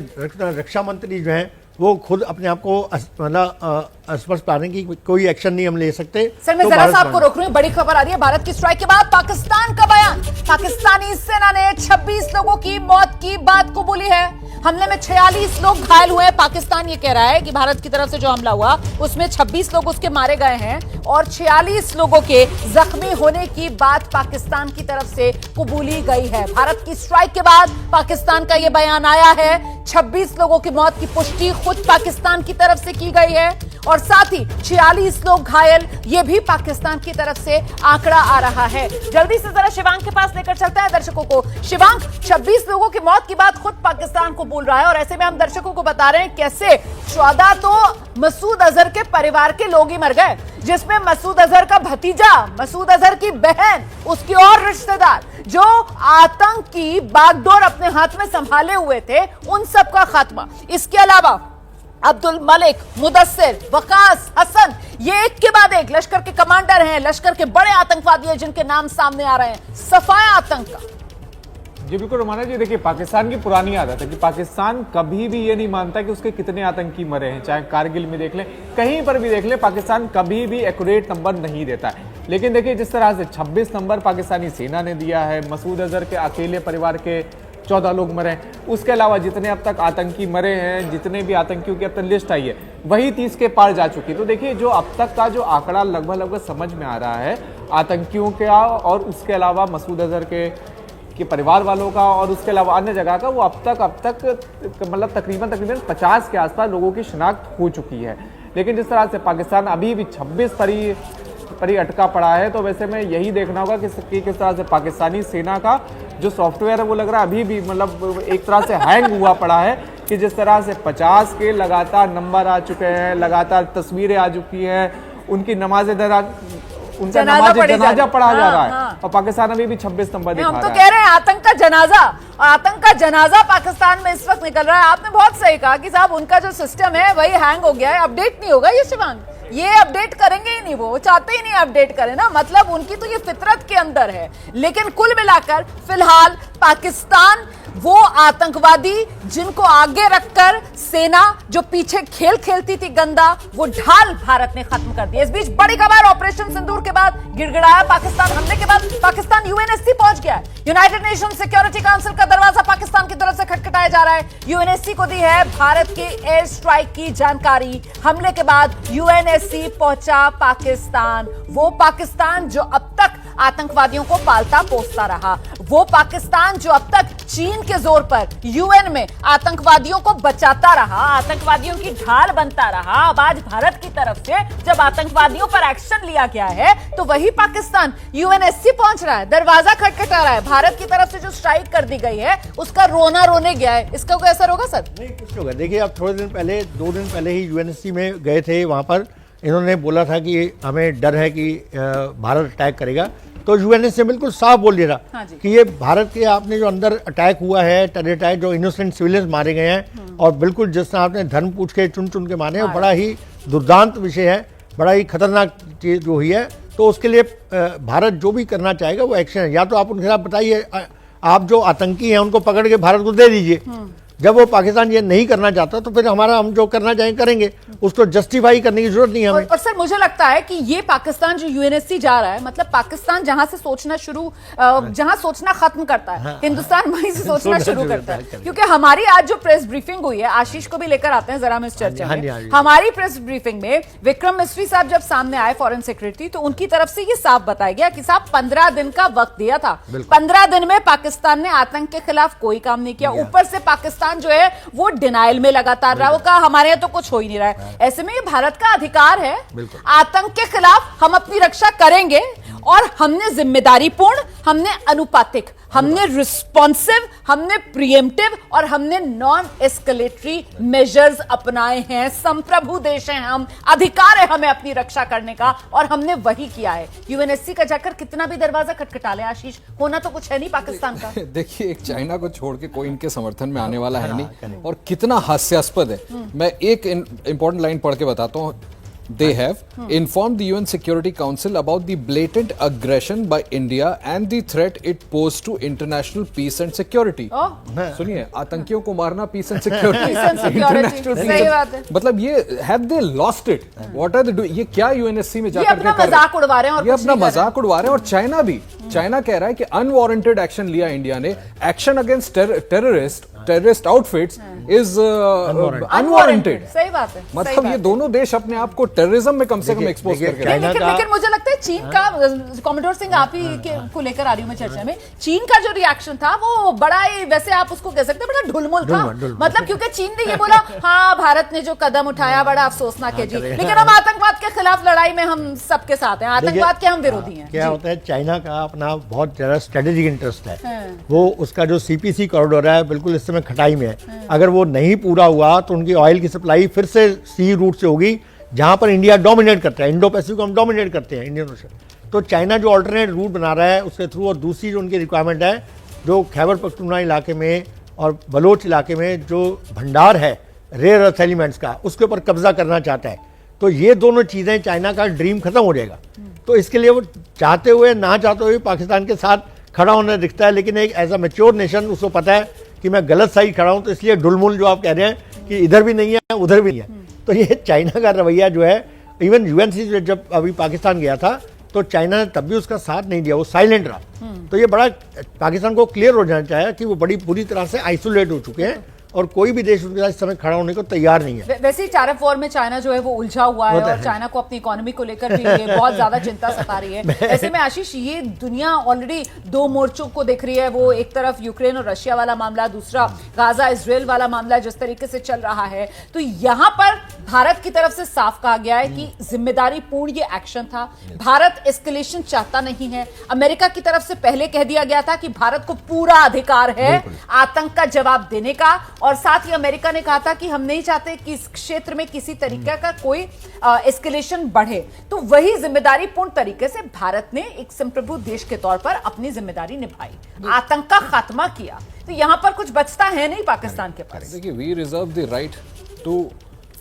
रक्षा मंत्री जो हैं वो खुद अपने आप को मतलब स्पष्ट पा रहे हैं कि कोई एक्शन नहीं हम ले सकते। सर मैं जरा सा आपको रोक रही हूं, बड़ी खबर आ रही है भारत की स्ट्राइक के बाद पाकिस्तान का बयान। पाकिस्तानी सेना ने 26 लोगों की मौत की बात कबूली है। हमले में 46 लोग घायल हुए। पाकिस्तान ये कह रहा है कि भारत की तरफ से जो हमला हुआ उसमें 26 लोग उसके मारे गए हैं और 46 लोगों के जख्मी होने की बात पाकिस्तान की तरफ से कबूली गई है। भारत की स्ट्राइक के बाद पाकिस्तान का यह बयान आया है। 26 लोगों की मौत की पुष्टि खुद पाकिस्तान की तरफ से की गई है और साथ ही 46 लोग घायल, ये भी पाकिस्तान की तरफ से आंकड़ा आ रहा है। जल्दी से जरा शिवांग के पास लेकर चलते हैं दर्शकों को। शिवांग, 26 लोगों की मौत की बात खुद पाकिस्तान को बोल रहा है और ऐसे में हम दर्शकों को बता रहे हैं कैसे 14 तो मसूद अजहर के परिवार के लोग ही मर गए, जिसमें मसूद अजहर का भतीजा, मसूद अजहर की बहन, उसके और रिश्तेदार जो आतंक की बागडोर अपने हाथ में संभाले हुए थे, उन सब का खात्मा। इसके अलावा अब्दुल मलिक, मुदस्सिर, वकास, हसन, ये एक के बाद एक लश्कर के कमांडर हैं, लश्कर के बड़े आतंकवादी हैं जिनके नाम सामने आ रहे हैं। सफाया आतंक का। जी बिल्कुल रुमाना जी, देखिए पाकिस्तान की पुरानी आदत है कि पाकिस्तान कभी भी ये नहीं मानता कि उसके कितने आतंकी मरे हैं, चाहे कारगिल में देख लें, कहीं पर भी देख लें, पाकिस्तान कभी भी एक्यूरेट नंबर नहीं देता है। लेकिन देखिए जिस तरह से 26 नंबर पाकिस्तानी सेना ने दिया है, मसूद अजहर के अकेले परिवार के 14 लोग मरे हैं, उसके अलावा जितने अब तक आतंकी मरे हैं, जितने भी आतंकियों की अब तक लिस्ट आई है, वही 30 के पार जा चुकी है। तो देखिए जो अब तक का जो आंकड़ा लगभग समझ में आ रहा है आतंकियों का और उसके अलावा मसूद अजहर के परिवार वालों का और उसके अलावा अन्य जगह का, वो अब तक मतलब तकरीबन 50 के आसपास लोगों की शिनाख्त हो चुकी है। लेकिन जिस तरह से पाकिस्तान अभी भी 26 पर ही अटका पड़ा है, तो वैसे में यही देखना होगा कि किस तरह से पाकिस्तानी सेना का जो सॉफ्टवेयर है वो लग रहा है अभी भी मतलब एक तरह से हैंग हुआ पड़ा है कि जिस तरह से 50 के लगातार नंबर आ चुके हैं, लगातार तस्वीरें आ चुकी हैं, उनकी नमाज उनका जनाजा पढ़ा जा रहा है और पाकिस्तान अभी भी 26 नंबर दिखा रहा है। हम तो कह रहे हैं आतंक का जनाजा, और आतंक का जनाजा पाकिस्तान में इस वक्त निकल रहा है। आपने बहुत सही कहा कि साहब उनका जो सिस्टम है वही हैंग हो गया है, अपडेट नहीं होगा। ये शिवांग, ये अपडेट करेंगे ही नहीं, वो चाहते ही नहीं अपडेट करें ना, मतलब उनकी तो ये फितरत के अंदर है। लेकिन कुल मिलाकर फिलहाल पाकिस्तान वो आतंकवादी जिनको आगे रखकर सेना जो पीछे खेल खेलती थी गंदा, वो ढाल भारत ने खत्म कर दिया। इस बीच बड़ी खबर, ऑपरेशन सिंदूर के बाद गिड़गिड़ाया पाकिस्तान। हमले के बाद पाकिस्तान यूएनएससी पहुंच गया है। यूनाइटेड नेशन सिक्योरिटी काउंसिल का दरवाजा पाकिस्तान की तरफ से खटखटाया जा रहा है। यूएनएससी को दी है भारत के एयर स्ट्राइक की जानकारी। हमले के बाद यूएनएससी पहुंचा पाकिस्तान, वो पाकिस्तान जो अब तक आतंकवादियों को पालता पोसता रहा। वो पाकिस्तान जो अब तक चीन के जोर पर यूएन में आतंकवादियों को बचाता रहा, आतंकवादियों की ढाल बनता रहा, अब आज भारत की तरफ से जब आतंकवादियों पर एक्शन लिया गया है तो वही पाकिस्तान यूएनएससी पहुंच रहा है, दरवाजा खटखटा रहा है। भारत की तरफ से जो स्ट्राइक कर दी गई है उसका रोना रोने गया है। इसका कोई असर होगा सर? नहीं, कुछ होगा। देखिए, आप थोड़े दिन पहले, 2 दिन पहले ही यूएनएससी में गए थे। वहाँ पर इन्होंने बोला था कि हमें डर है कि भारत अटैक करेगा, तो यूएनएससी ने बिल्कुल साफ बोल दिया हाँ कि ये भारत के आपने जो अंदर अटैक हुआ है, टेरर अटैक, जो इनोसेंट सिविलियंस मारे गए हैं और बिल्कुल जिस तरह आपने धर्म पूछ के चुन चुन के मारे हैं, बड़ा ही दुर्दांत विषय है, बड़ा ही खतरनाक चीज जो हुई है। तो उसके लिए भारत जो भी करना चाहेगा वो एक्शन है। या तो आप उनके खिलाफ बताइए, आप जो आतंकी हैं उनको पकड़ के भारत को दे दीजिए। जब वो पाकिस्तान ये नहीं करना चाहता तो फिर हम जो करना चाहेंगे करेंगे, उसको जस्टिफाई करने की जरूरत नहीं है हमें। और सर मुझे लगता है कि ये पाकिस्तान जो यूएनएससी जा रहा है, मतलब पाकिस्तान जहां से सोचना जहां सोचना खत्म करता है, हिंदुस्तान वहीं से सोचना शुरू करता है। क्योंकि हमारी आज जो प्रेस ब्रीफिंग हुई है, आशीष को भी लेकर आते हैं जरा हम इस चर्चा में। हमारी प्रेस ब्रीफिंग में विक्रम मिस्री साहब जब सामने आए, फॉरेन सेक्रेटरी, तो उनकी तरफ से ये साफ बताया गया कि साहब 15 दिन का वक्त दिया था, 15 दिन में पाकिस्तान ने आतंक के खिलाफ कोई काम नहीं किया। ऊपर से पाकिस्तान जो है वो डिनाइल में लगातार रहा, वो कहा हमारे यहाँ तो कुछ हो ही नहीं रहा है। ऐसे में ये भारत का अधिकार है, आतंक के खिलाफ हम अपनी रक्षा करेंगे और हमने जिम्मेदारी पूर्ण, हमने अनुपातिक, हमने रिस्पॉन्सिव, हमने प्रिएम्प्टिव और हमने नॉन एस्केलेटरी मेजर्स अपनाए हैं। संप्रभु देश हैं हम, अधिकार है हमें अपनी रक्षा करने का और हमने वही किया है। यूएनएससी का जाकर कितना भी दरवाजा खटखटा ले आशीष, होना तो कुछ है नहीं पाकिस्तान का। देखिए, एक चाइना को छोड़ के कोई इनके समर्थन में आने वाला है नहीं, और कितना हास्यास्पद है। मैं एक इंपॉर्टेंट लाइन पढ़ के बताता हूँ। They have informed the UN Security Council about the blatant aggression by India and the threat it posed to international peace and security. सुनिए, आतंकियों को मारना peace and security. Peace and security, सही बात है। मतलब ये have they lost it? What are they doing? ये क्या UNSC में जाकर अपना मजाक उड़वा रहे हैं और ये अपना मजाक उड़वा रहे हैं। और चाइना भी, चाइना कह रहा है कि अनवारंटेड एक्शन लिया इंडिया ने, action against terrorist outfits is unwarranted. सही बात है। मतलब ये दोनों देश अपने आप को टेररिज्म में कम से कम एक्सपोज करके लेकिन मुझे लगता है चीन का, कॉमोडोर सिंह आप ही को लेकर आ रही हूं मैं चर्चा में, चीन का जो रिएक्शन था वो बड़ा ही, वैसे आप उसको कह सकते हैं बड़ा ढुलमुल था। मतलब क्योंकि चीन ने ये बोला, हाँ भारत ने जो कदम उठाया बड़ा अफसोसनाक है जी, लेकिन हम आतंकवाद के खिलाफ लड़ाई में हम सबके साथ हैं, आतंकवाद के हम विरोधी हैं। क्या होता है, चाइना का अपना बहुत ज्यादा स्ट्रेटेजिक इंटरेस्ट है। वो उसका जो सीपीसी कॉरिडोर है बिल्कुल इस समय खटाई में है। अगर वो नहीं पूरा हुआ तो उनकी ऑयल की सप्लाई फिर से सी रूट से होगी, जहां पर इंडिया डोमिनेट करता है। इंडो पैसिफिक को हम डोमिनेट करते हैं, इंडियन ओशन। तो चाइना जो अल्टरनेट रूट बना रहा है उसके थ्रू, और दूसरी जो उनकी रिक्वायरमेंट है, जो खैबर पख्तूनख्वा इलाके में और बलोच इलाके में जो भंडार है रेयर अर्थ एलिमेंट्स का, उसके ऊपर कब्जा करना चाहता है। तो ये दोनों चीज़ें, चाइना का ड्रीम खत्म हो जाएगा। तो इसके लिए वो चाहते हुए ना चाहते हुए पाकिस्तान के साथ खड़ा होने दिखता है, लेकिन एक एज अ मैच्योर नेशन उसको पता है कि मैं गलत साइड खड़ा हूं। तो इसलिए डुलमुल जो आप कह रहे हैं कि इधर भी नहीं है उधर भी नहीं है, तो ये चाइना का रवैया जो है, इवन यूएनसी जब अभी पाकिस्तान गया था तो चाइना ने तब भी उसका साथ नहीं दिया, वो साइलेंट रहा। तो ये बड़ा पाकिस्तान को क्लियर हो जाना चाहिए कि वो बड़ी बुरी तरह से आइसोलेट हो चुके हैं और कोई भी देश उनके साथ इस समय खड़ा होने को तैयार नहीं है। वैसे ही टैरिफ वॉर में चाइना जो है वो उलझा हुआ है और चाइना को अपनी इकोनॉमी को लेकर भी ये बहुत ज्यादा चिंता सता रही है। ऐसे में आशीष, ये दुनिया ऑलरेडी 2 मोर्चों को देख रही है। वो एक तरफ यूक्रेन और रशिया वाला मामला, दूसरा गाजा इजराइल वाला मामला जिस तरीके से चल रहा है, तो यहां पर भारत की तरफ से साफ कहा गया है कि जिम्मेदारी पूर्ण ये एक्शन था। भारत एस्केलेशन चाहता नहीं है। अमेरिका की तरफ से पहले कह दिया गया था कि भारत को पूरा अधिकार है आतंक का जवाब देने का, और साथ ही अमेरिका ने कहा था कि हम नहीं चाहते कि इस क्षेत्र में किसी तरीके का कोई एस्केलेशन बढ़े। तो वही जिम्मेदारी पूर्ण तरीके से भारत ने एक संप्रभु देश के तौर पर अपनी जिम्मेदारी निभाई, आतंक का खात्मा किया। तो यहां पर कुछ बचता है नहीं पाकिस्तान के पास। देखिए, we reserve the right to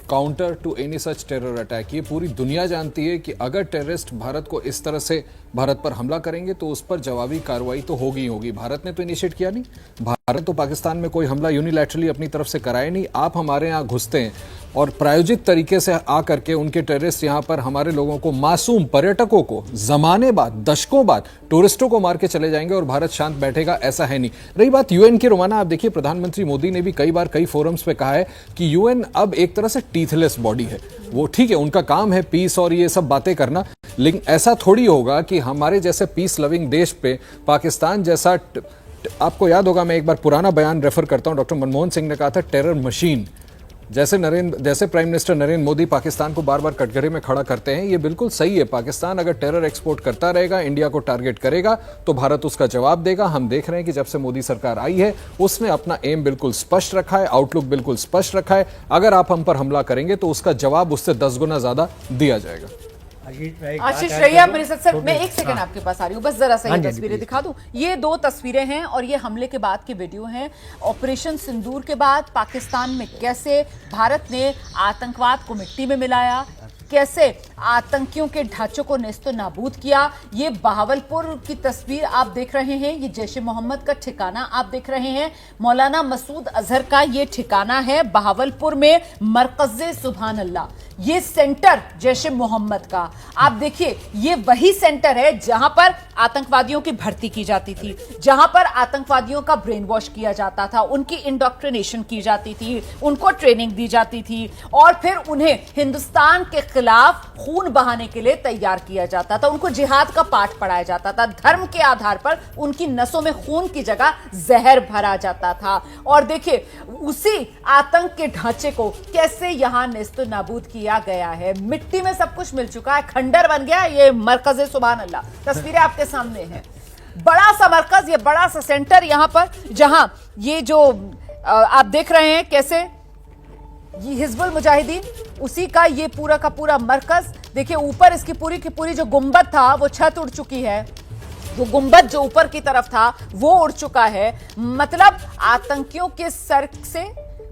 counter to any such terror attack. ये पूरी दुनिया जानती है कि अगर टेररिस्ट भारत को इस तरह से भारत पर हमला करेंगे तो उस पर जवाबी कार्रवाई तो होगी ही होगी। भारत ने तो इनिशिएट किया नहीं, भारत तो पाकिस्तान में कोई हमला यूनिलैटरली अपनी तरफ से कराया नहीं। आप हमारे यहाँ घुसते हैं, और प्रायोजित तरीके से आकर के उनके टेररिस्ट यहां पर हमारे लोगों को, मासूम पर्यटकों को जमाने बाद, दशकों बाद टूरिस्टों को मार के चले जाएंगे और भारत शांत बैठेगा, ऐसा है नहीं। रही बात यूएन की, रोमाना, आप देखिए प्रधानमंत्री मोदी ने भी कई बार कई फोरम्स पे कहा है कि यूएन अब एक तरह से टीथलेस बॉडी है। वो ठीक है, उनका काम है पीस और ये सब बातें करना, लेकिन ऐसा थोड़ी होगा कि हमारे जैसे पीस लविंग देश पे पाकिस्तान जैसा, आपको याद होगा, मैं एक बार पुराना बयान रेफर करता हूं, डॉक्टर मनमोहन सिंह ने कहा था टेरर मशीन। जैसे प्राइम मिनिस्टर नरेंद्र मोदी पाकिस्तान को बार बार कटघरे में खड़ा करते हैं, ये बिल्कुल सही है। पाकिस्तान अगर टेरर एक्सपोर्ट करता रहेगा, इंडिया को टारगेट करेगा, तो भारत उसका जवाब देगा। हम देख रहे हैं कि जब से मोदी सरकार आई है उसने अपना एम बिल्कुल स्पष्ट रखा है, आउटलुक बिल्कुल स्पष्ट रखा है। अगर आप हम पर हमला करेंगे तो उसका जवाब उससे 10 गुना ज्यादा दिया जाएगा। आशीष रैया मेरे साथ, सर मैं एक सेकंड आपके पास आ रही हूँ, बस जरा सा ये तस्वीरें दिखा दूं। ये 2 तस्वीरें हैं और ये हमले के बाद की वीडियो हैं। ऑपरेशन सिंदूर के बाद पाकिस्तान में कैसे भारत ने आतंकवाद को मिट्टी में मिलाया, कैसे आतंकियों के ढांचों को नेस्तो नाबूद किया। ये बहावलपुर की तस्वीर आप देख रहे हैं, ये जैश ए मोहम्मद का ठिकाना आप देख रहे हैं। मौलाना मसूद अजहर का ये ठिकाना है बहावलपुर में, मरकज़े सुभान अल्लाह, ये सेंटर जैश ए मोहम्मद का। आप देखिए, ये वही सेंटर है जहां पर आतंकवादियों की भर्ती की जाती थी, जहां पर आतंकवादियों का ब्रेन वॉश किया जाता था, उनकी इंडोक्ट्रिनेशन की जाती थी, उनको ट्रेनिंग दी जाती थी और फिर उन्हें हिंदुस्तान के खिलाफ खून बहाने के लिए तैयार किया जाता था। उनको जिहाद का पाठ पढ़ाया जाता था। धर्म के आधार पर उनकी नसों में खून की जगह जहर भरा जाता था। और देखिए, उसी आतंक के ढांचे को कैसे यहां नेस्तो नाबूद किया गया है। मिट्टी में सब कुछ मिल चुका है, खंडर बन गया। ये मरकज़े सुभान अल्लाह, तस्वीरें आपके सामने हैं। बड़ा सा मरकज, ये बड़ा सा सेंटर यहां पर, जहां ये जो आप देख रहे हैं कैसे ये हिजबुल मुजाहिदीन, उसी का ये पूरा का पूरा मरकज। देखिए, ऊपर इसकी पूरी की पूरी जो गुंबद था वो छत उड़ चुकी है। वो गुंबद जो ऊपर की तरफ था वो उड़ चुका है। मतलब आतंकियों के सर से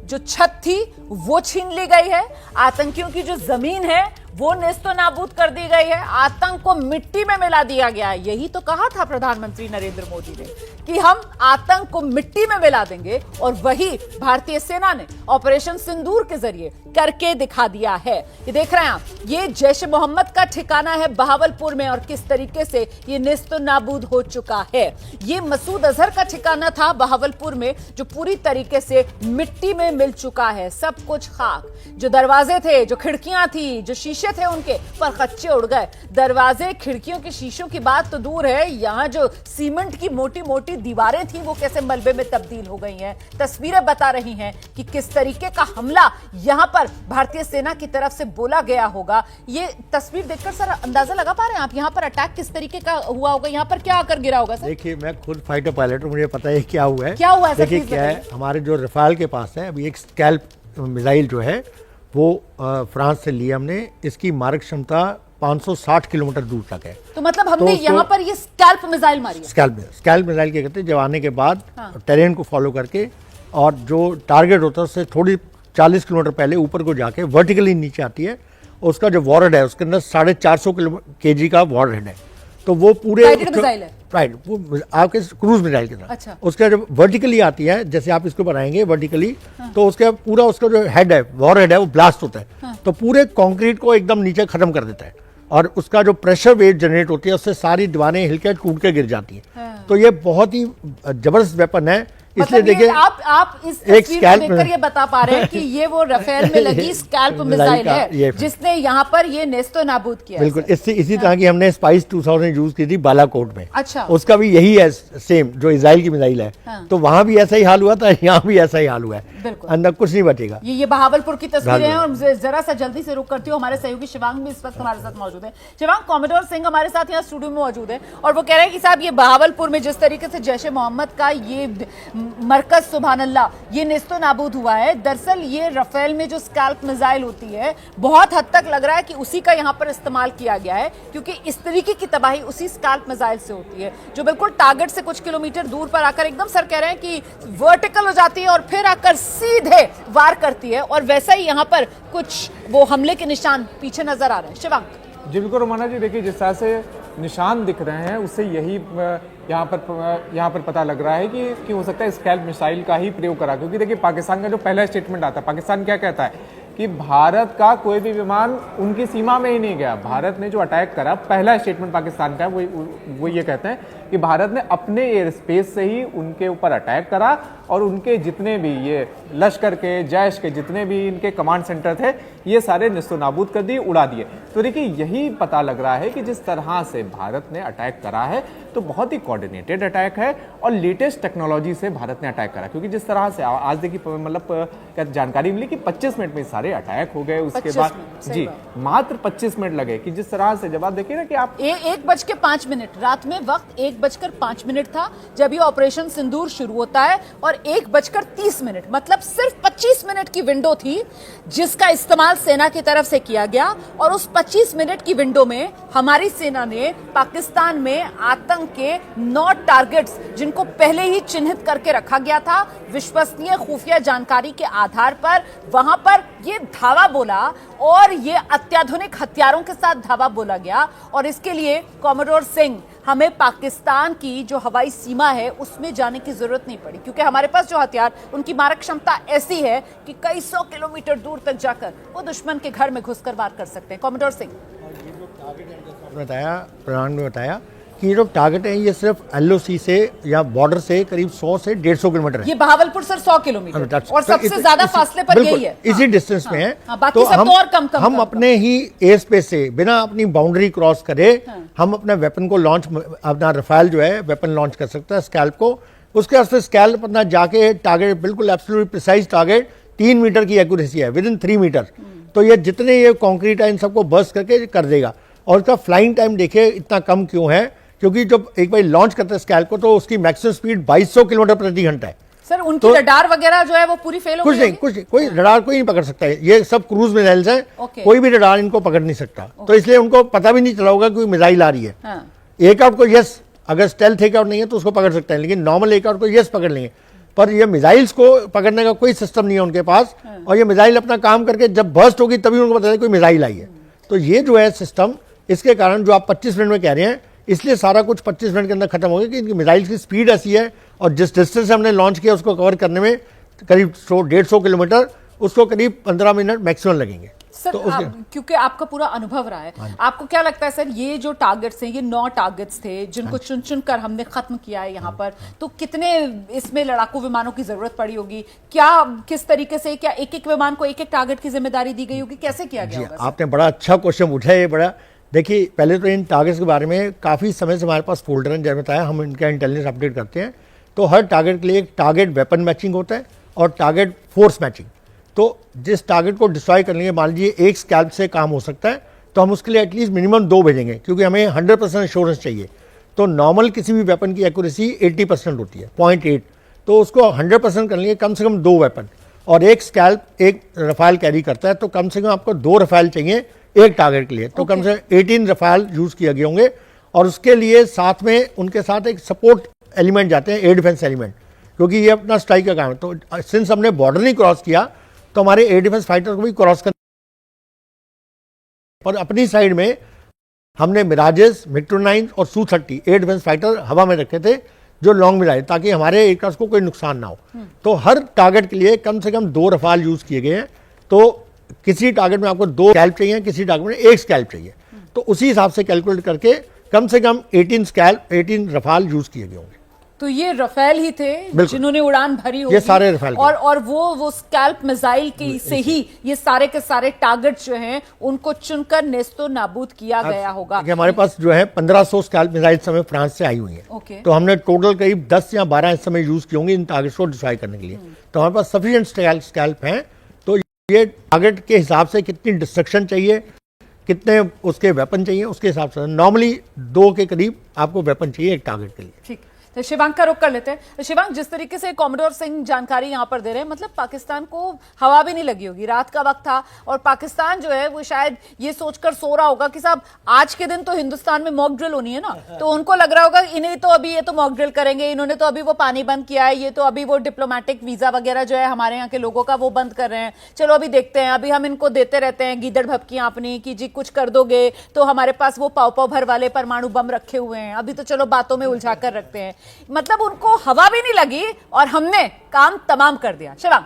जो छत थी वो छीन ली गई है। आतंकियों की जो जमीन है वो नेस्तो नाबूद कर दी गई है। आतंक को मिट्टी में मिला दिया गया है। यही तो कहा था प्रधानमंत्री नरेंद्र मोदी ने कि हम आतंक को मिट्टी में मिला देंगे, और वही भारतीय सेना ने ऑपरेशन सिंदूर के जरिए करके दिखा दिया है। ये देख रहे हैं आप, ये जैश ए मोहम्मद का ठिकाना है बहावलपुर में और किस तरीके से ये नेस्तो नाबूद हो चुका है। ये मसूद अजहर का ठिकाना था बहावलपुर में, जो पूरी तरीके से मिट्टी में मिल चुका है। सब कुछ खाक, जो दरवाजे थे, जो खिड़कियां थी, जो शीशे थे, उनके पर कच्चे उड़ गए। दरवाजे खिड़कियों के शीशों की बात तो दूर है, यहां जो सीमेंट की मोटी मोटी दीवारें थी वो कैसे मलबे में तब्दील हो गई हैं। तस्वीरें बता रही हैं कि किस तरीके का हमला यहां पर भारतीय सेना की तरफ से बोला गया होगा। ये तस्वीर देखकर सर अंदाजा लगा पा रहे हैं आप, यहां पर अटैक किस तरीके का हुआ होगा, यहां पर क्या आकर गिरा होगा सर? देखिए, मैं खुद फाइटर पायलट हूं, मुझे पता है क्या हुआ है। क्या हुआ है? देखिए, क्या है, हमारे जो रफाल के पास है अभी एक स्कैल्प मिसाइल जो है वो फ्रांस से ली हमने। इसकी मारक क्षमता 560 किलोमीटर दूर तक है। तो मतलब हमने यहाँ पर ये स्कैल्प मिसाइल मारी है। स्कैल्प मिसाइल क्या कहते हैं, जब आने के बाद टेरेन को फॉलो करके और जो टारगेट होता है उससे थोड़ी 40 किलोमीटर पहले ऊपर को जाके वर्टिकली नीचे आती है। उसका जो वॉरहेड है उसके अंदर 450 kg का वॉरहेड है। तो वो पूरे राइट, वो आपके क्रूज मिसाइल के साथ। अच्छा। उसका जब वर्टिकली आती है, जैसे आप इसको बनाएंगे वर्टिकली, तो उसका पूरा उसका जो हेड है, वॉरहेड है, वो ब्लास्ट होता है। तो पूरे कंक्रीट को एकदम नीचे खत्म कर देता है और उसका जो प्रेशर वेव जनरेट होती है उससे सारी दीवारें हिलकर टूट के गिर जाती है। तो ये बहुत ही जबरदस्त वेपन है। इसलिए मतलब देखिए, आप इस तस्वीर को देखकर ये बता पा रहे हैं कि ये वो राफेल में लगी स्कैल्प मिसाइल है जिसने यहाँ पर ये नेस्तो नाबूद किया। बिल्कुल, इसी तरह की हमने स्पाइस 2000 यूज की थी बालाकोट में। अच्छा। उसका भी यही है, सेम जो इजराइल की मिसाइल है। तो वहां भी ऐसा ही हाल हुआ था, यहाँ भी ऐसा ही हाल हुआ है। अंदर कुछ नहीं बचेगा। ये बहावलपुर की तस्वीरें हैं और जरा सा जल्दी से रुक करती हूँ। हमारे सहयोगी शिवांग भी इस वक्त हमारे साथ मौजूद है। शिवांग, कॉमोडोर सिंह हमारे साथ यहाँ स्टूडियो में मौजूद है और वो कह रहे हैं कि साहब ये बहावलपुर में जिस तरीके से जैश ए मोहम्मद का ये मरकज सुभान अल्लाह ये नेस्तो नाबूद हुआ है, दरअसल ये राफेल में जो स्कैल्प मिसाइल होती है बहुत हद तक लग रहा है कि उसी का यहाँ पर इस्तेमाल किया गया है, क्योंकि इस तरीके की तबाही उसी स्कैल्प मिसाइल से होती है जो बिल्कुल टारगेट से कुछ किलोमीटर दूर पर आकर एकदम सर कह रहे हैं कि वर्टिकल हो जाती है और फिर आकर सीधे वार करती है। और वैसा ही यहाँ पर कुछ वो हमले के निशान पीछे नजर आ रहे हैं। शिवांग जी बिल्कुल रोमाना जी, देखिए जिस तरह से निशान दिख रहे हैं उससे यही यहाँ पर पता लग रहा है कि हो सकता है स्कैल्प मिसाइल का ही प्रयोग करा, क्योंकि देखिए पाकिस्तान का जो पहला स्टेटमेंट आता है, पाकिस्तान क्या कहता है कि भारत का कोई भी विमान उनकी सीमा में ही नहीं गया। भारत ने जो अटैक करा, पहला स्टेटमेंट पाकिस्तान का है, वो ये कहते हैं कि भारत ने अपने एयर स्पेस से ही उनके ऊपर अटैक करा और उनके जितने भी ये लश्कर के, जैश के जितने भी इनके कमांड सेंटर थे, ये सारे निस्तनाबूद कर दिए, उड़ा दिए। तो देखिए, यही पता लग रहा है कि जिस तरह से भारत ने अटैक करा है तो बहुत ही कोऑर्डिनेटेड अटैक है और लेटेस्ट टेक्नोलॉजी से भारत ने अटैक करा। क्योंकि जिस तरह से आज देखिए, मतलब क्या जानकारी मिली कि 25 मिनट में सारे अटैक हो गए। उसके बाद जी मात्र 25 मिनट लगे कि जिस तरह से, जब आप देखिए ना कि आप 1:05 रात में वक्त 1:05 था जब ये ऑपरेशन सिंदूर शुरू होता है और 1:30 मतलब सिर्फ 25 मिनट की विंडो थी जिसका इस्तेमाल सेना की तरफ से किया गया। और उस 25 मिनट की विंडो में हमारी सेना ने पाकिस्तान में आतंक के 9 टारगेट्स, जिनको पहले ही चिन्हित करके रखा गया था विश्वसनीय खुफिया जानकारी के आधार पर, वहां पर ये धावा बोला और ये अत्याधुनिक हथियारों के साथ धावा बोला गया। और इसके लिए कॉमोडोर सिंह, हमें पाकिस्तान की जो हवाई सीमा है उसमें जाने की जरूरत नहीं पड़ी, क्योंकि हमारे पास जो हथियार, उनकी मारक क्षमता ऐसी है कि कई 100 किलोमीटर दूर तक जाकर वो दुश्मन के घर में घुसकर वार कर सकते हैं। कॉमोडोर सिंह, बताया, प्रधान ने बताया कि ये जो टारगेट है ये सिर्फ एलओसी से या बॉर्डर से करीब 100 से 150 किलोमीटर है। ये बहावलपुर से 100 किलोमीटर और सबसे ज्यादा फासले पर यही है, इसी डिस्टेंस में है। बाकी तो सब तो और कम हम अपने ही एयर स्पेस से बिना अपनी बाउंड्री क्रॉस करे हम अपने वेपन को लॉन्च, अपना रफाल जो है वेपन लॉन्च कर सकता है स्कैल्प को। उसके वास्ते स्कैल्प अपना जाके टारगेट, बिल्कुल एब्सोल्यूटली प्रिसाइज टारगेट, 3 मीटर की एक्यूरेसी है, विद इन 3 मीटर। तो ये जितने ये कॉन्क्रीट है इन सबको बर्स्ट करके कर देगा। और उसका फ्लाइंग टाइम देखिए इतना कम क्यों है, क्योंकि जब एक बार लॉन्च करते हैं स्कैल्प को तो उसकी मैक्सिमम स्पीड 2200 किलोमीटर प्रति घंटा है। सर, उनकी रडार वगैरह जो है वो पूरी फेल हो गई। कुछ नहीं, कोई रडार कोई नहीं पकड़ सकता है। ये सब क्रूज मिसाइल्स हैं, कोई भी रडार इनको पकड़ नहीं सकता। तो इसलिए उनको पता भी नहीं चला होगा कि मिसाइल आ रही है। एयरक्राफ्ट को यस, अगर स्टेल्थ एयरक्राफ्ट नहीं है तो उसको पकड़ सकते हैं, लेकिन नॉर्मल एयरक्राफ्ट को यस पकड़ लेंगे। पर ये मिसाइल्स को पकड़ने का कोई सिस्टम नहीं है उनके पास। और ये मिसाइल अपना काम करके जब बर्स्ट होगी तभी उनको पता है कोई मिसाइल आई है। तो ये जो है सिस्टम, इसके कारण जो आप 25 मिनट में कह रहे हैं, इसलिए सारा कुछ 25 मिनट के अंदर खत्म हो गया कि इनकी मिसाइल की स्पीड ऐसी है और जिस डिस्टेंस से हमने लॉन्च किया उसको कवर करने में करीब 100-150 किलोमीटर, उसको करीब 15 मिनट मैक्सिमम लगेंगे। सर, तो क्योंकि आपका पूरा अनुभव रहा है, आपको क्या लगता है सर, ये जो टारगेट्स हैं, ये 9 टारगेट्स थे जिनको चुन चुन कर हमने खत्म किया है यहाँ पर, तो कितने इसमें लड़ाकू विमानों की जरूरत पड़ी होगी? क्या किस तरीके से, क्या एक एक विमान को एक एक टारगेट की जिम्मेदारी दी गई होगी? कैसे किया गया होगा? आपने बड़ा अच्छा क्वेश्चन पूछा है। ये बड़ा, देखिए, पहले तो इन टारगेट्स के बारे में काफ़ी समय से हमारे पास फोल्डर है, जैसे बताया हम इनका इंटेलिजेंस अपडेट करते हैं। तो हर टारगेट के लिए एक टारगेट वेपन मैचिंग होता है और टारगेट फोर्स मैचिंग। तो जिस टारगेट को डिस्ट्रॉय करने के, मान लीजिए एक स्कैल्प से काम हो सकता है, तो हम उसके लिए एटलीस्ट मिनिमम 2 भेजेंगे, क्योंकि हमें 100% एश्योरेंस चाहिए। तो नॉर्मल किसी भी वेपन की एक्यूरेसी 80% होती है, 0.8। तो उसको 100% करने के कम से कम 2 वेपन, और एक स्कैल्प एक रफाल कैरी करता है, तो कम से कम आपको 2 रफाल चाहिए एक टारगेट के लिए। तो कम से कम 18 रफाल यूज किए गए होंगे। और उसके लिए साथ में उनके साथ एक सपोर्ट एलिमेंट जाते हैं, एयर डिफेंस एलिमेंट, क्योंकि ये अपना स्ट्राइक का काम है। तो सिंस हमने बॉर्डर नहीं क्रॉस किया तो हमारे एयर डिफेंस फाइटर को भी क्रॉस करना। और अपनी साइड में हमने मिराजेस, मिग-29 और सू-30 एयर डिफेंस फाइटर हवा में रखे थे, जो लॉन्ग मिराज, ताकि हमारे एयरक्राफ्ट को कोई नुकसान ना हो। तो हर टारगेट के लिए कम से कम 2 रफाल यूज किए गए हैं। तो किसी टारगेट में आपको 2 स्कैल्प चाहिए, किसी टारगेट में 1 स्कैल्प चाहिए। तो उसी हिसाब से कैलकुलेट करके कम से कम 18 रफाल यूज किए गए होंगे। तो ये रफेल ही थे जिन्होंने उड़ान भरी होगी, ये सारे रफेल और वो स्कैल्प मिसाइल की से ही ये सारे के सारे टारगेट जो हैं उनको चुनकर नेस्तो नाबूद किया गया होगा। हमारे पास जो है 1500 स्कैल्प मिसाइल समय फ्रांस से आई हुई है। तो हमने टोटल करीब 10 या 12 इस समय यूज किए होंगे इन टारगेट्स को डिस्ट्रॉय करने के लिए। तो हमारे पास सफिशिएंट स्कैल्प हैं। तो ये टारगेट के हिसाब से कितनी डिस्ट्रक्शन चाहिए, कितने उसके वेपन चाहिए, उसके हिसाब से नॉर्मली 2 के करीब आपको वेपन चाहिए एक टारगेट के लिए। ठीक, तो शिवांग का रुख कर लेते हैं। शिवांग, जिस तरीके से कॉमोडोर सिंह जानकारी यहां पर दे रहे हैं, मतलब पाकिस्तान को हवा भी नहीं लगी होगी, रात का वक्त था और पाकिस्तान जो है वो शायद ये सोचकर सो रहा होगा कि साहब आज के दिन तो हिंदुस्तान में मॉक ड्रिल होनी है ना, तो उनको लग रहा होगा इन्हें तो अभी ये तो मॉक ड्रिल करेंगे, इन्होंने तो अभी वो पानी बंद किया है, ये तो अभी वो डिप्लोमेटिक वीजा वगैरह जो है हमारे यहाँ के लोगों का वो बंद कर रहे हैं, चलो अभी देखते हैं, अभी हम इनको देते रहते हैं गीदड़ भपकियां अपनी कि जी कुछ कर दोगे तो हमारे पास वो पाव भर वाले परमाणु बम रखे हुए हैं, अभी तो चलो बातों में उलझा कर रखते हैं। मतलब उनको हवा भी नहीं लगी और हमने काम तमाम कर दिया। शिवांग,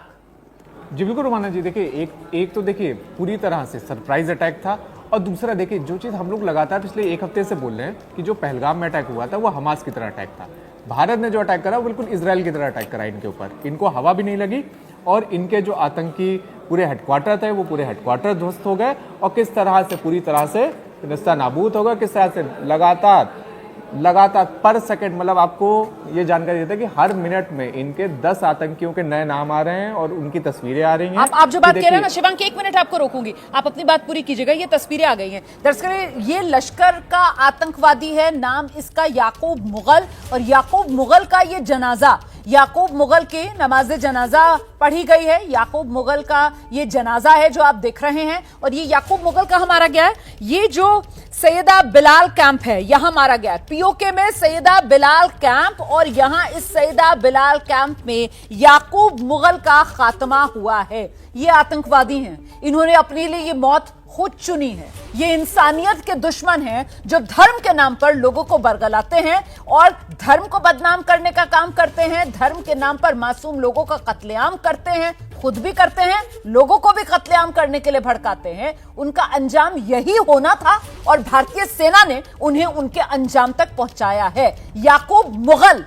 जी बिल्कुल रोमाना जी, देखिए एक तो देखिए पूरी तरह से सरप्राइज अटैक था, और दूसरा देखिए जो चीज़ हम लोग लगातार पिछले एक हफ्ते से बोल रहे हैं कि जो पहलगाम में अटैक हुआ था वो हमास की तरह अटैक था। भारत ने जो अटैक करा वो बिल्कुल इजराइल की तरह अटैक करा इनके ऊपर, इनको हवा भी नहीं लगी, और इनके जो आतंकी पूरे हेडक्वार्टर थे वो पूरे हेडक्वार्टर ध्वस्त हो गए, और किस तरह से पूरी तरह से निस्ता नाबूद हो गए, किस तरह से लगातार पर सेकंड, मतलब आपको ये जानकारी देता है कि हर मिनट में इनके 10 आतंकियों के नए नाम आ रहे हैं और उनकी तस्वीरें आ रही हैं। आप जो बात कह रहे हैं ना शिवांग, 1 मिनट आपको रोकूंगी, आप अपनी बात पूरी कीजिएगा। ये तस्वीरें आ गई हैं दरअसल, ये लश्कर का आतंकवादी है, नाम इसका याकूब मुगल, और याकूब मुगल का ये जनाजा, याकूब मुगल की नमाज जनाजा पढ़ी गई है। याकूब मुगल का ये जनाजा है जो आप देख रहे हैं, और ये याकूब मुगल कहां मारा गया है? ये जो सैयदा बिलाल कैंप है यहां मारा गया है, पीओके में सैयदा बिलाल कैंप, और यहां इस सैयदा बिलाल कैंप में याकूब मुगल का खात्मा हुआ है। ये आतंकवादी हैं, इन्होंने अपने लिए ये मौत खुद चुनी है। ये इंसानियत के दुश्मन हैं जो धर्म के नाम पर लोगों को बरगलाते हैं और धर्म को बदनाम करने का काम करते हैं, धर्म के नाम पर मासूम लोगों का कत्लेआम करते हैं, खुद भी करते हैं, लोगों को भी कत्लेआम करने के लिए भड़काते हैं। उनका अंजाम यही होना था और भारतीय सेना ने उन्हें उनके अंजाम तक पहुंचाया है। याकूब मुगल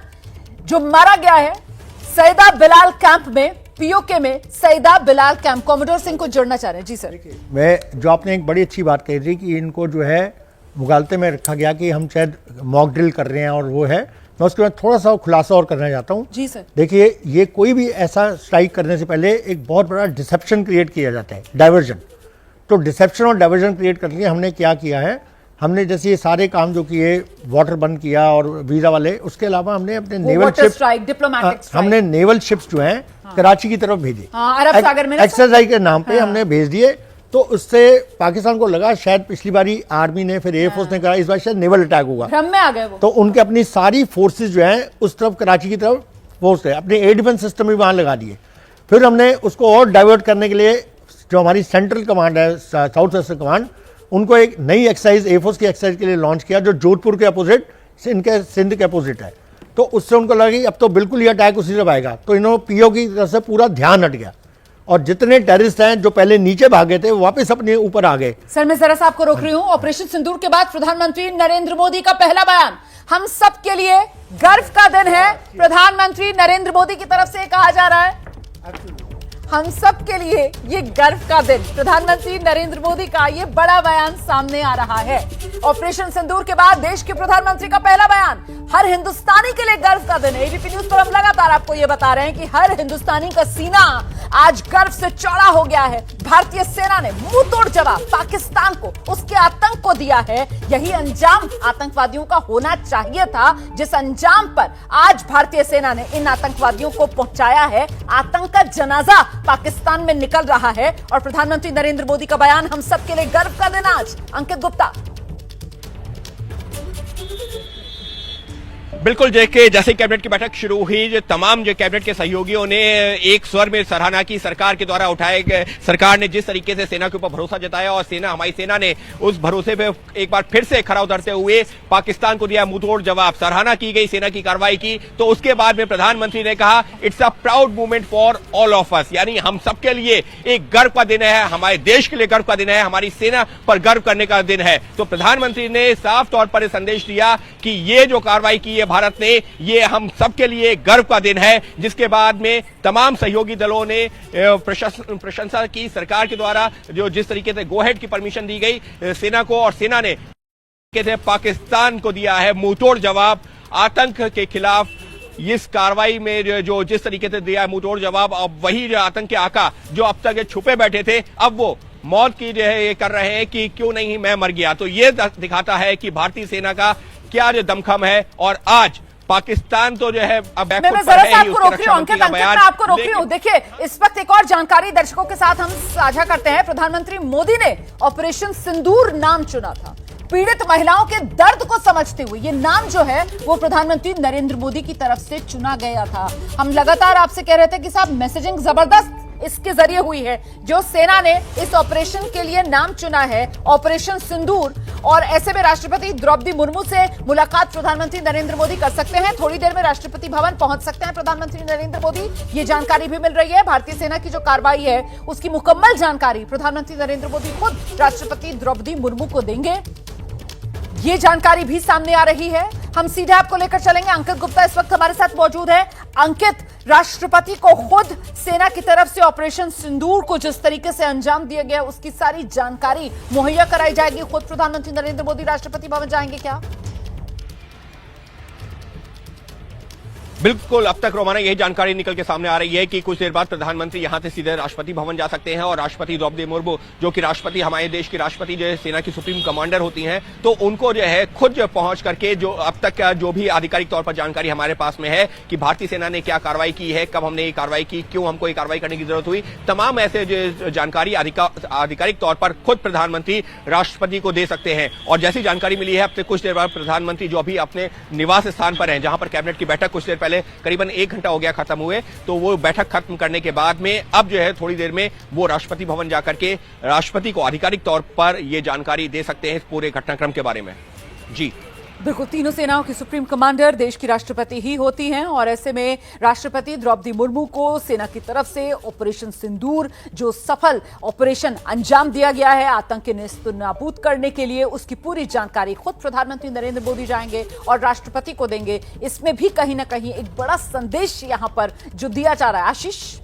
जो मारा गया है सैयदा बिलाल कैंप में, पीओके में सैयदा बिलाल कैंप। कॉमोडोर सिंह को जोड़ना चाह रहे हैं। जी सर। मैं जो आपने एक बड़ी अच्छी बात कही थी कि इनको जो है मुगालते में रखा गया कि हम शायद मॉक ड्रिल कर रहे हैं और वो है, मैं उसके बाद थोड़ा सा खुलासा और करना चाहता हूँ। जी सर। देखिए, ये कोई भी ऐसा स्ट्राइक करने से पहले एक बहुत बड़ा डिसेप्शन क्रिएट किया जाता है, डाइवर्जन। तो डिसेप्शन और डाइवर्जन क्रिएट करके लिए हमने क्या किया है, हमने जैसे ये सारे काम जो किए, वाटर बंद किया और वीजा वाले, उसके अलावा हमने अपने नेवल शिप्स, हमने नेवल शिप्स जो हैं कराची की तरफ भेजी, अरब सागर में एक्सरसाइज के नाम पे हमने भेज दिए। तो उससे पाकिस्तान को लगा शायद पिछली बारी आर्मी ने, फिर एयरफोर्स ने करा, इस बार शायद नेवल अटैक होगा, भ्रम में आ गए वो। तो उनके अपनी सारी फोर्सेज जो हैं उस तरफ कराची की तरफ फोर्स है, अपने एयर डिफेंस सिस्टम भी वहां लगा दिए। फिर हमने उसको और डाइवर्ट करने के लिए जो हमारी सेंट्रल कमांड है, साउथ वेस्टर्न कमांड, उनको एक नई एक्सरसाइज एयरफोर्स की एक्सरसाइज के लिए लॉन्च किया जो जोधपुर के अपोजिट, इनके सिंध के अपोजिट है। तो उससे उनको लगा कि अब तो बिल्कुल ये अटैक उसी तरफ आएगा, तो इन्होंने पीओ की तरफ से पूरा ध्यान हट गया और जितने टेररिस्ट हैं जो पहले नीचे भागे थे वो वापस अपने ऊपर आ गए। सर मैं जरा सा आपको रोक रही हूं। ऑपरेशन सिंदूर के बाद प्रधानमंत्री नरेंद्र मोदी का पहला बयान हम सब के लिए गर्व का दिन है। प्रधानमंत्री नरेंद्र मोदी की तरफ से कहा जा रहा है हम सब के लिए ये गर्व का दिन, प्रधानमंत्री नरेंद्र मोदी का ये बड़ा बयान सामने आ रहा है। ऑपरेशन सिंदूर के बाद देश के प्रधानमंत्री का पहला बयान हर हिंदुस्तानी के लिए गर्व का दिन है। एबीपी न्यूज पर हम लगातार आपको ये बता रहे हैं कि हर हिंदुस्तानी का सीना आज गर्व से चौड़ा हो गया है। भारतीय सेना ने मुंह तोड़ जवाब पाकिस्तान को, उसके आतंक को दिया है। यही अंजाम आतंकवादियों का होना चाहिए था, जिस अंजाम पर आज भारतीय सेना ने इन आतंकवादियों को पहुंचाया है। आतंक का जनाजा पाकिस्तान में निकल रहा है और प्रधानमंत्री नरेंद्र मोदी का बयान हम सबके लिए गर्व का दिन आज। अंकित गुप्ता। बिल्कुल, देखिए जैसे कैबिनेट की बैठक शुरू हुई, जो तमाम जो कैबिनेट के सहयोगियों ने एक स्वर में सराहना की सरकार के द्वारा उठाए गए, सरकार ने जिस तरीके से सेना के ऊपर भरोसा जताया और सेना, हमारी सेना ने उस भरोसे पे एक बार फिर से खरा उतरते हुए पाकिस्तान को दिया मुंहतोड़ जवाब। सराहना की गई सेना की कार्रवाई की। तो उसके बाद में प्रधानमंत्री ने कहा it's a proud movement for all of us, यानी हम सबके लिए एक गर्व का दिन है, हमारे देश के लिए गर्व का दिन है, हमारी सेना पर गर्व करने का दिन है। तो प्रधानमंत्री ने साफ तौर पर संदेश दिया कि ये जो कार्रवाई की है भारत ने, ये हम सबके लिए गर्व का दिन है। जिसके बाद में तमाम सहयोगी दलों ने प्रशंसा की सरकार के द्वारा, जो जिस तरीके से गो हेड की परमिशन दी गई सेना को, और सेना ने पाकिस्तान को दिया है मुंहतोड़ जवाब आतंक के खिलाफ। इस कार्रवाई में जो जिस तरीके से दिया है मुंहतोड़ जवाब, अब वही जो आतंक के आका जो अब तक छुपे बैठे थे, अब वो मौत की जो है ये कर रहे हैं कि क्यों नहीं मैं मर गया। तो ये दिखाता है कि भारतीय सेना का क्या जो दमखम है। और आज पाकिस्तान तो जो है अब मैं जरा सा आपको रोक रही हूं अंकित, मैं आपको रोक रही हूं। देखिए इस वक्त एक और जानकारी दर्शकों के साथ हम साझा करते हैं। प्रधानमंत्री मोदी ने ऑपरेशन सिंदूर नाम चुना था पीड़ित महिलाओं के दर्द को समझते हुए। ये नाम जो है वो प्रधानमंत्री नरेंद्र मोदी की तरफ से चुना गया था। हम लगातार आपसे कह रहे थे कि साहब मैसेजिंग जबरदस्त इसके जरिए हुई है। जो सेना ने इस ऑपरेशन के लिए नाम चुना है, ऑपरेशन सिंदूर, और ऐसे में राष्ट्रपति द्रौपदी मुर्मू से मुलाकात प्रधानमंत्री नरेंद्र मोदी कर सकते हैं। थोड़ी देर में राष्ट्रपति भवन पहुंच सकते हैं प्रधानमंत्री नरेंद्र मोदी, ये जानकारी भी मिल रही है। भारतीय सेना की जो कार्रवाई है उसकी मुकम्मल जानकारी प्रधानमंत्री नरेंद्र मोदी खुद राष्ट्रपति द्रौपदी मुर्मू को देंगे, ये जानकारी भी सामने आ रही है। हम सीधे आपको लेकर चलेंगे। अंकित गुप्ता इस वक्त हमारे साथ मौजूद है। अंकित, राष्ट्रपति को खुद सेना की तरफ से ऑपरेशन सिंदूर को जिस तरीके से अंजाम दिया गया उसकी सारी जानकारी मुहैया कराई जाएगी। खुद प्रधानमंत्री नरेंद्र मोदी राष्ट्रपति भवन जाएंगे क्या? बिल्कुल, अब तक रोमाना यही जानकारी निकल के सामने आ रही है कि कुछ देर बाद प्रधानमंत्री यहां से सीधे राष्ट्रपति भवन जा सकते हैं और राष्ट्रपति द्रौपदी मुर्मू, जो कि राष्ट्रपति, हमारे देश की राष्ट्रपति जो है, सेना की सुप्रीम कमांडर होती हैं, तो उनको जो है खुद पहुंच करके जो अब तक जो भी आधिकारिक तौर पर जानकारी हमारे पास में है कि भारतीय सेना ने क्या कार्रवाई की है, कब हमने ये कार्रवाई की, क्यों हमको ये कार्रवाई करने की जरूरत हुई, तमाम ऐसे जो जानकारी आधिकारिक तौर पर खुद प्रधानमंत्री राष्ट्रपति को दे सकते हैं। और जैसी जानकारी मिली है, अब से कुछ देर बाद प्रधानमंत्री जो अभी अपने निवास स्थान पर हैं, जहां पर कैबिनेट की बैठक कुछ देर पहले करीबन 1 घंटा हो गया खत्म हुए, तो वो बैठक खत्म करने के बाद में अब जो है थोड़ी देर में वो राष्ट्रपति भवन जाकर के राष्ट्रपति को आधिकारिक तौर पर ये जानकारी दे सकते हैं इस पूरे घटनाक्रम के बारे में। जी बिल्कुल, तीनों सेनाओं की सुप्रीम कमांडर देश की राष्ट्रपति ही होती हैं और ऐसे में राष्ट्रपति द्रौपदी मुर्मू को सेना की तरफ से ऑपरेशन सिंदूर, जो सफल ऑपरेशन अंजाम दिया गया है आतंक के नेस्तनाबूद करने के लिए, उसकी पूरी जानकारी खुद प्रधानमंत्री नरेंद्र मोदी जाएंगे और राष्ट्रपति को देंगे। इसमें भी कहीं ना कहीं एक बड़ा संदेश यहां पर जो दिया जा रहा है। आशीष,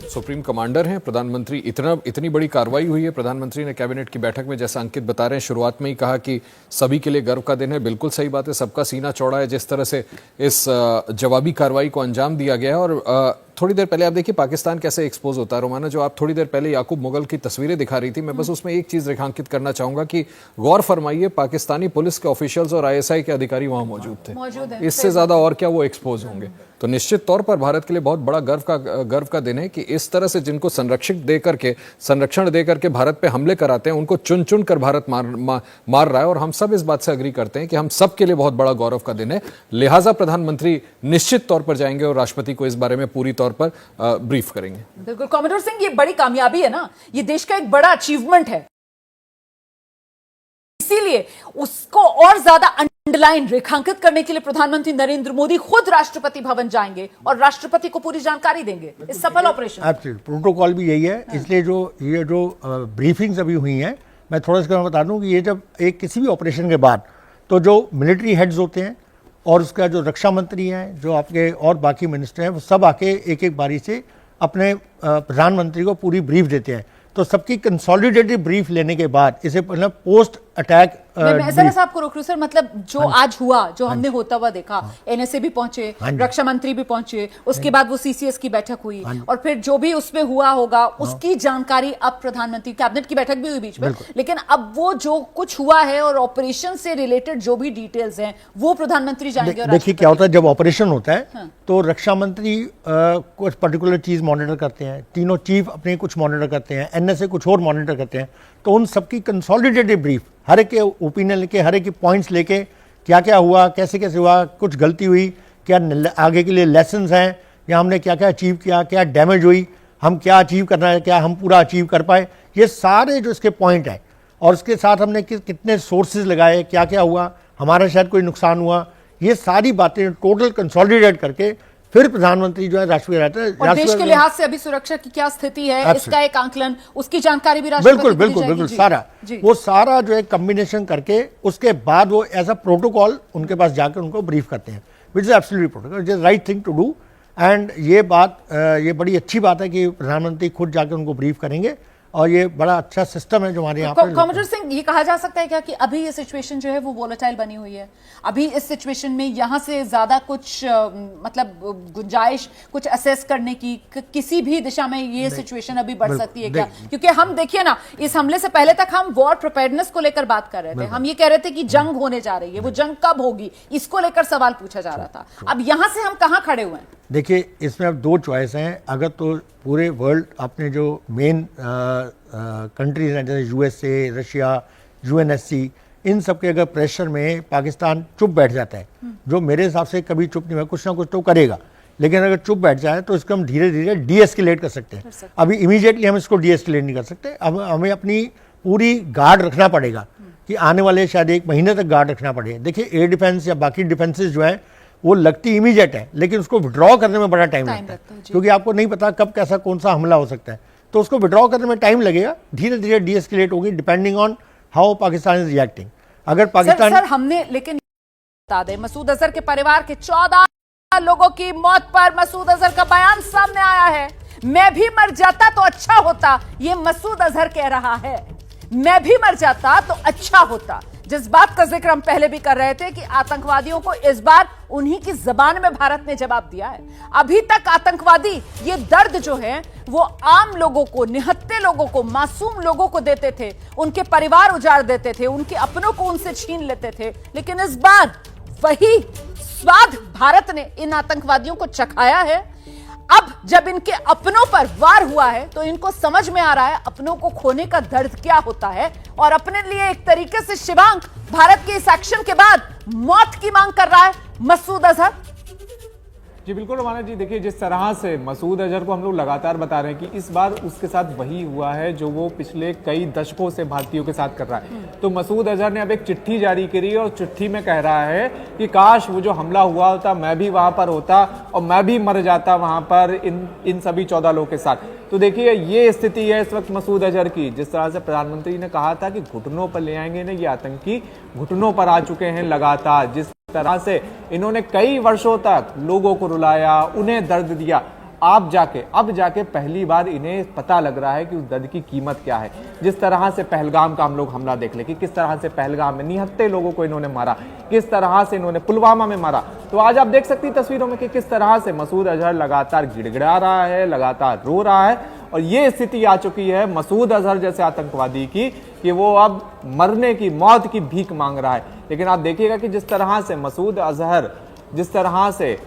सुप्रीम कमांडर हैं प्रधानमंत्री, इतनी बड़ी कार्रवाई हुई है। प्रधानमंत्री ने कैबिनेट की बैठक में, जैसा अंकित बता रहे हैं, शुरुआत में ही कहा कि सभी के लिए गर्व का दिन है। बिल्कुल सही बात है, सबका सीना चौड़ा है जिस तरह से इस जवाबी कार्रवाई को अंजाम दिया गया है। और थोड़ी देर पहले आप देखिए पाकिस्तान कैसे एक्सपोज होता है। रोमाना, जो आप थोड़ी देर पहले याकूब मुगल की तस्वीरें दिखा रही थी, मैं बस उसमें एक चीज रेखांकित करना चाहूंगा कि गौर फरमाइए, पाकिस्तानी पुलिस के ऑफिशियल्स और ISI के अधिकारी वहां मौजूद थे। इससे ज्यादा और क्या वो एक्सपोज होंगे? तो निश्चित तौर पर भारत के लिए बहुत बड़ा गर्व का दिन है कि इस तरह से जिनको संरक्षण दे करके भारत पे हमले कराते हैं, उनको चुन चुन कर भारत मार रहा है। और हम सब इस बात से अग्री करते हैं कि हम सब के लिए बहुत बड़ा गौरव का दिन है। लिहाजा प्रधानमंत्री निश्चित तौर पर जाएंगे और राष्ट्रपति को इस बारे में पूरी तौर पर ब्रीफ करेंगे। बिल्कुल कॉमोडोर सिंह, ये बड़ी कामयाबी है ना, ये देश का एक बड़ा अचीवमेंट है, इसीलिए उसको और ज्यादा अंडरलाइन रेखांकित करने के लिए प्रधानमंत्री नरेंद्र मोदी खुद राष्ट्रपति भवन जाएंगे और राष्ट्रपति को पूरी जानकारी देंगे इस सफल ऑपरेशन। प्रोटोकॉल भी यही है। इसलिए ये जो ब्रीफिंग्स अभी हुई हैं, मैं थोड़ा सा बता दूं कि ये जब एक किसी भी ऑपरेशन के बाद तो जो मिलिट्री हेड्स होते हैं और उसका जो रक्षा मंत्री हैं, जो आपके और बाकी मिनिस्टर हैं, वो सब आके एक एक बारी से अपने प्रधानमंत्री को पूरी ब्रीफ देते हैं। तो सबकी कंसोलिडेटेड ब्रीफ लेने के बाद इसे मतलब पोस्ट अटैक मैं जरा सा आपको रोक रही हूं सर, मतलब जो आज हुआ, जो हमने होता हुआ देखा, NSA भी पहुंचे, रक्षा मंत्री भी पहुंचे, उसके बाद वो CCS की बैठक हुई और फिर जो भी उसमें हुआ होगा उसकी जानकारी अब प्रधानमंत्री, कैबिनेट की बैठक भी हुई बीच में, लेकिन अब वो जो कुछ हुआ है और ऑपरेशन से रिलेटेड जो भी डिटेल्स हैं वो प्रधानमंत्री जाएंगे। और देखिए क्या होता है, जब ऑपरेशन होता है तो रक्षा मंत्री कुछ पर्टिकुलर चीज मॉनिटर करते हैं, तीनों चीफ अपने कुछ मॉनिटर करते हैं, NSA कुछ और मॉनिटर करते हैं। तो उन सबकी कंसोलिडेटेड ब्रीफ, हर एक के ओपिनियन लेके, हर एक के पॉइंट्स लेके, क्या क्या हुआ, कैसे कैसे हुआ, कुछ गलती हुई, क्या आगे के लिए लेसन्स हैं, या हमने क्या क्या अचीव किया, क्या डैमेज हुई, हम क्या अचीव करना है, क्या हम पूरा अचीव कर पाए, ये सारे जो इसके पॉइंट हैं। और उसके साथ हमने कितने सोर्सेज लगाए, क्या क्या हुआ, हमारा शायद कोई नुकसान हुआ, ये सारी बातें टोटल कंसोलिडेट करके फिर प्रधानमंत्री जो है राष्ट्रीय और देश के लिहाज से अभी सुरक्षा की क्या स्थिति है, इसका एक आंकलन, उसकी जानकारी भी राष्ट्रपति को दी जाएगी। बिल्कुल सारा वो सारा जो है कम्बिनेशन करके उसके बाद वो एज अ प्रोटोकॉल उनके पास जाकर उनको ब्रीफ करते हैं, which is absolutely protocol, it is right thing to do. And ये बड़ी अच्छी बात है कि प्रधानमंत्री खुद जाकर उनको ब्रीफ करेंगे और ये बड़ा अच्छा सिस्टम है जो हमारे यहाँ पर। कॉमोडोर सिंह, ये कहा जा सकता है क्या कि अभी ये सिचुएशन जो है वो वोलेटाइल बनी हुई है, अभी इस सिचुएशन में यहाँ से ज्यादा कुछ मतलब गुंजाइश कुछ असेस करने की किसी भी दिशा में ये सिचुएशन अभी बढ़ सकती है क्या? क्योंकि हम देखिए ना, इस हमले से पहले तक हम वॉर प्रिपेयर्डनेस को लेकर बात कर रहे थे, हम ये कह रहे थे कि जंग होने जा रही है, वो जंग कब होगी इसको लेकर सवाल पूछा जा रहा था। अब यहाँ से हम कहाँ खड़े हुए हैं? देखिए, इसमें अब दो चॉइस हैं। अगर तो पूरे वर्ल्ड अपने जो मेन कंट्रीज हैं जैसे USA, रशिया, UNSC, इन सब के अगर प्रेशर में पाकिस्तान चुप बैठ जाता है, जो मेरे हिसाब से कभी चुप नहीं हुआ, कुछ ना कुछ तो करेगा, लेकिन अगर चुप बैठ जाए तो इसको हम धीरे धीरे डी एस्केलेट कर सकते हैं। अभी इमीडिएटली हम इसको डी एस्केलेट नहीं कर सकते। अब हमें अपनी पूरी गार्ड रखना पड़ेगा कि आने वाले शायद 1 महीने तक गार्ड रखना पड़ेगा। देखिए एयर डिफेंस या बाकी डिफेंसेस जो है वो लगती इमीडिएट है, लेकिन उसको विड्रॉ करने में बड़ा टाइम लगता है, क्योंकि आपको नहीं पता कब कैसा कौन सा हमला हो सकता है। तो उसको विड्रॉ करने में टाइम लगेगा, धीरे धीरे डी एस्केलेट होगी depending on how Pakistan is reacting. अगर पाकिस्तान सर हमने लेकिन बता दें, मसूद अजहर के परिवार के 14 लोगों की मौत पर मसूद अजहर का बयान सामने आया है। मैं भी मर जाता तो अच्छा होता, ये मसूद अजहर कह रहा है। मैं भी मर जाता तो अच्छा होता, जिस बात का जिक्र हम पहले भी कर रहे थे कि आतंकवादियों को इस बार उन्हीं की जबान में भारत ने जवाब दिया है। अभी तक आतंकवादी ये दर्द जो है वो आम लोगों को, निहत्थे लोगों को, मासूम लोगों को देते थे, उनके परिवार उजाड़ देते थे, उनके अपनों को उनसे छीन लेते थे। लेकिन इस बार वही स्वाद भारत ने इन आतंकवादियों को चखाया है। अब जब इनके अपनों पर वार हुआ है तो इनको समझ में आ रहा है अपनों को खोने का दर्द क्या होता है, और अपने लिए एक तरीके से शिवांग भारत के इस एक्शन के बाद मौत की मांग कर रहा है मसूद अजहर। जी बिल्कुल रमाना जी, देखिए जिस तरह से मसूद अजहर को हम लोग लगातार बता रहे हैं कि इस बार उसके साथ वही हुआ है जो वो पिछले कई दशकों से भारतीयों के साथ कर रहा है। तो मसूद अजहर ने अब एक चिट्ठी जारी करी और चिट्ठी में कह रहा है कि काश वो जो हमला हुआ होता मैं भी वहां पर होता और मैं भी मर जाता वहां पर इन सभी 14 लोगों के साथ। तो देखिए ये स्थिति है इस वक्त मसूद अजहर की। जिस तरह से प्रधानमंत्री ने कहा था कि घुटनों पर ले आएंगे ना, ये आतंकी घुटनों पर आ चुके हैं लगातार। जिस तरह से इन्होंने कई वर्षों तक लोगों को रुलाया, उन्हें दर्द दिया, अब जाके पहली बार इन्हें पता लग रहा है कि उस दर्द की कीमत क्या है। जिस तरह से पहलगाम का हम लोग हमला देख ले कि किस तरह से पहलगाम में निहत्थे लोगों को इन्होंने मारा, किस तरह से इन्होंने पुलवामा में मारा। तो आज आप देख सकती तस्वीरों में कि किस तरह से मसूद अजहर लगातार गिड़गिड़ा रहा है, लगातार रो रहा है। और ये स्थिति आ चुकी है मसूद अजहर जैसे आतंकवादी की कि वो अब मरने की, मौत की भीख मांग रहा है। लेकिन आप देखिएगा कि जिस तरह से मसूद अजहर, जिस तरह से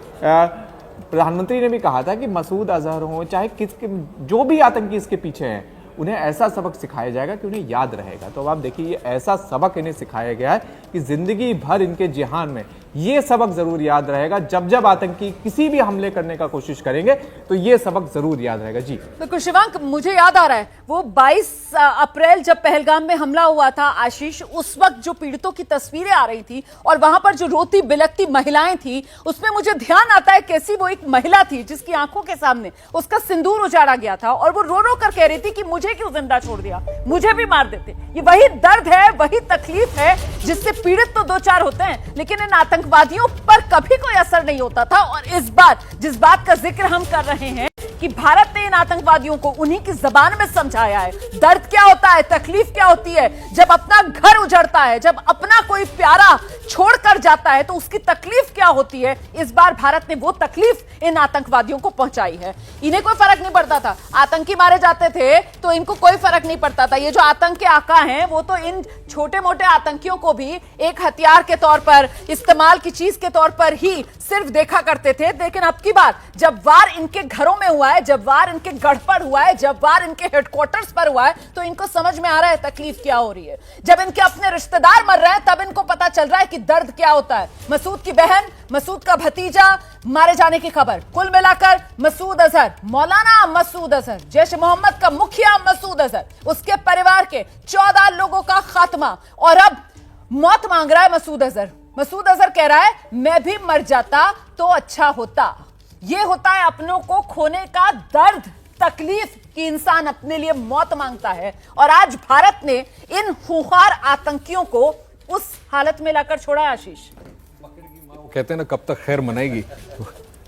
प्रधानमंत्री ने भी कहा था कि मसूद अजहर हो चाहे किसके, जो भी आतंकी इसके पीछे हैं, उन्हें ऐसा सबक सिखाया जाएगा कि उन्हें याद रहेगा। तो अब आप देखिए ऐसा सबक इन्हें सिखाया गया है कि जिंदगी भर इनके जिहान में ये सबक जरूर याद रहेगा। जब जब आतंकी किसी भी हमले करने का कोशिश करेंगे तो ये सबक जरूर याद रहेगा। जी बिल्कुल शिवांक, मुझे याद आ रहा है वो 22 अप्रैल जब पहलगाम में हमला हुआ था आशीष, उस वक्त जो पीड़ितों की तस्वीरें आ रही थी और वहां पर जो रोती बिलखती महिलाएं थी, उसमें मुझे ध्यान आता है कैसी वो एक महिला थी जिसकी आंखों के सामने उसका सिंदूर उजाड़ा गया था और वो रो रो कर कह रही थी कि मुझे क्यों जिंदा छोड़ दिया, मुझे भी मार देते। ये वही दर्द है, वही तकलीफ है जिससे पीड़ित तो 2-4 होते हैं, लेकिन इन आतंकवादियों पर कभी कोई असर नहीं होता था। और इस बार जिस बात का जिक्र हम कर रहे हैं कि भारत ने इन आतंकवादियों को उन्हीं की जबान में समझाया है दर्द क्या होता है, तकलीफ क्या होती है, जब अपना घर उजड़ता है, जब अपना कोई प्यारा छोड़कर जाता है तो उसकी तकलीफ क्या होती है। इस बार भारत ने वो तकलीफ इन आतंकवादियों को पहुंचाई है। इन्हें कोई फर्क नहीं पड़ता था, आतंकी मारे जाते थे तो इनको कोई फर्क नहीं पड़ता था। ये जो आतंक के आका हैं वो तो इन छोटे मोटे आतंकियों को भी एक हथियार के तौर पर, इस्तेमाल की चीज के तौर पर ही सिर्फ देखा करते थे। लेकिन अब की बार जब वार इनके घरों में हुआ है, जब वार इनके गढ़ पर हुआ है, जब वार इनके हेडक्वार्टर्स पर हुआ है, तो इनको समझ में आ रहा है तकलीफ क्या हो रही है। जब इनके अपने रिश्तेदार मर रहे हैं तब इनको पता चल रहा है कि दर्द क्या होता है। मसूद की बहन, मसूद का भतीजा मारे जाने की खबर, कुल मिलाकर मसूद अजहर, मौलाना मसूद अजहर, जैश मोहम्मद का मुखिया मसूद अजहर, उसके परिवार के 14 लोगों का खात्मा, और अब मौत मांग रहा है मसूद अजहर। मसूद अजहर कह रहा है मैं भी मर जाता तो अच्छा होता। यह होता है अपनों को खोने का दर्द, तकलीफ कि इंसान अपने लिए मौत मांगता है। और आज भारत ने इन खूंखार आतंकियों को उस हालत में लाकर छोड़ा है। आशीष, कहते हैं ना कब तक खैर मनाएगी।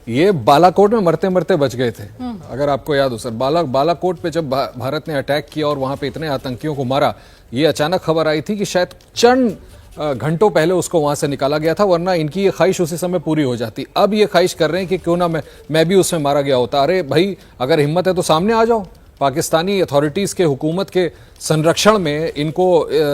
ये बालाकोट में मरते मरते बच गए थे, अगर आपको याद हो सर। बालाकोट पे जब भारत ने अटैक किया और वहां पे इतने आतंकियों को मारा, ये अचानक खबर आई थी कि शायद चंद घंटों पहले उसको वहां से निकाला गया था, वरना इनकी ये ख्वाहिश उसी समय पूरी हो जाती। अब ये ख्वाहिश कर रहे हैं कि क्यों ना मैं भी उसमें मारा गया होता। अरे भाई, अगर हिम्मत है तो सामने आ जाओ, पाकिस्तानी अथॉरिटीज के, हुकूमत के संरक्षण में इनको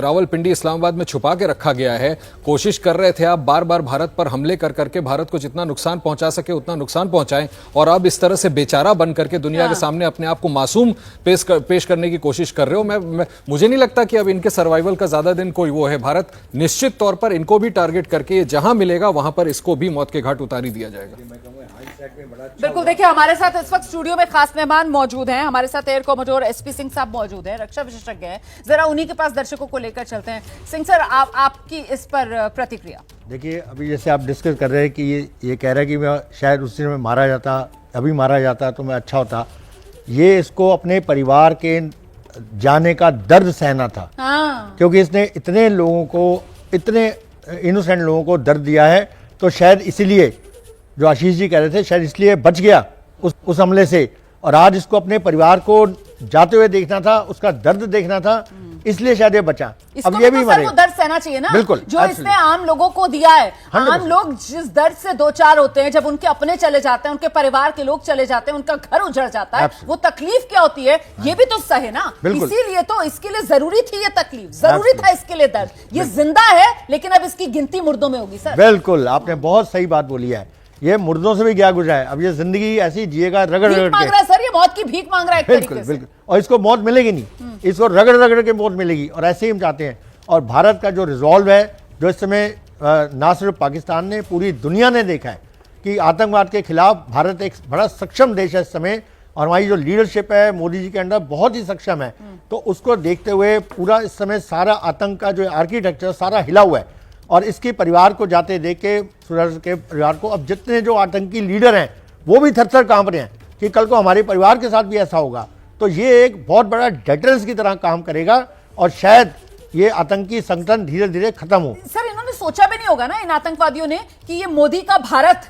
रावलपिंडी इस्लामाबाद में छुपा के रखा गया है। कोशिश कर रहे थे आप बार बार भारत पर हमले कर करके भारत को जितना नुकसान पहुंचा सके उतना नुकसान पहुंचाएं, और अब इस तरह से बेचारा बन करके दुनिया के सामने अपने आप को मासूम पेश करने की कोशिश कर रहे हो। मुझे नहीं लगता कि अब इनके सर्वाइवल का ज्यादा दिन कोई वो है। भारत निश्चित तौर पर इनको भी टारगेट करके जहां मिलेगा वहां पर इसको भी मौत के घाट उतारी दिया जाएगा। बिल्कुल, देखिए हमारे साथ इस वक्त स्टूडियो में खास मेहमान मौजूद हैं। हमारे साथ एयर कॉमोडोर एसपी सिंह साहब मौजूद हैं, रक्षा विशेषज्ञ हैं। जरा उन्हीं के पास दर्शकों को लेकर चलते हैं। सिंह सर, आपकी इस पर प्रतिक्रिया। देखिए, अभी जैसे आप डिस्कस कर रहे हैं कि ये कह रहा है कि मैं शायद उस दिन में मारा जाता, अभी मारा जाता तो मैं अच्छा होता। ये इसको अपने परिवार के जाने का दर्द सहना था। क्योंकि इसने इतने लोगों को, इतने इनोसेंट लोगों को दर्द दिया है, तो शायद इसीलिए जो आशीष जी कह रहे थे, शायद इसलिए बच गया उस हमले से। और आज इसको अपने परिवार को जाते हुए देखना था, उसका दर्द देखना था, इसलिए शायद ये बचा। अब ये भी मरेगा। दर्द सहना चाहिए ना, बिल्कुल, जो इसने आम लोगों को दिया है। आम लोग जिस दर्द से दो चार होते हैं, जब उनके अपने चले जाते हैं, उनके परिवार के लोग चले जाते हैं, उनका घर उजड़ जाता है, वो तकलीफ क्या होती है, ये भी तो सहे ना। इसीलिए तो इसके लिए जरूरी थी ये तकलीफ, जरूरी था इसके लिए दर्द। ये जिंदा है, लेकिन अब इसकी गिनती मुर्दों में होगी। सर बिल्कुल, आपने बहुत सही बात बोली है। ये मुर्दों से भी क्या गुजरा है, अब ये जिंदगी ऐसी जिएगा रगड़ रगड़ के। सर ये मौत की भीख मांग रहा है। बिल्कुल बिल्कुल, और इसको मौत मिलेगी नहीं, इसको रगड़ रगड़ के मौत मिलेगी। और ऐसे ही हम चाहते हैं। और भारत का जो रिजॉल्व है, जो इस समय ना सिर्फ पाकिस्तान ने, पूरी दुनिया ने देखा है कि आतंकवाद के खिलाफ भारत एक बड़ा सक्षम देश है इस समय। और हमारी जो लीडरशिप है मोदी जी के अंडर बहुत ही सक्षम है। तो उसको देखते हुए पूरा इस समय सारा आतंक का जो आर्किटेक्चर सारा हिला हुआ है। और इसके परिवार को जाते देख के, सूरज के परिवार को, अब जितने जो आतंकी लीडर हैं वो भी थर-थर कांप रहे हैं कि कल को हमारे परिवार के साथ भी ऐसा होगा। तो ये एक बहुत बड़ा डेटरेंस की तरह काम करेगा और शायद ये आतंकी संगठन धीरे धीरे खत्म हो। सर इन्होंने सोचा भी नहीं होगा ना, इन आतंकवादियों ने, कि ये मोदी का भारत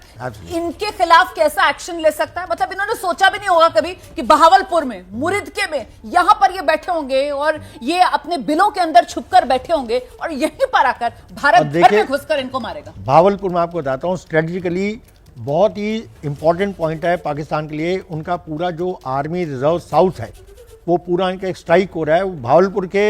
इनके खिलाफ कैसा एक्शन ले सकता है। मतलब इन्होंने सोचा भी नहीं होगा कभी कि बहावलपुर में, मुरिदके में, यहां पर ये बैठे होंगे और ये अपने बिलों के अंदर छुपकर बैठे होंगे और यहीं पर आकर भारत भर में घुसकर इनको मारेगा। बहावलपुर में आपको बताता हूँ, स्ट्रेटेजिकली बहुत ही इंपॉर्टेंट पॉइंट है पाकिस्तान के लिए। उनका पूरा जो आर्मी रिजर्व साउथ है, वो पूरा इनका एक स्ट्राइक हो रहा है, वो बहावलपुर के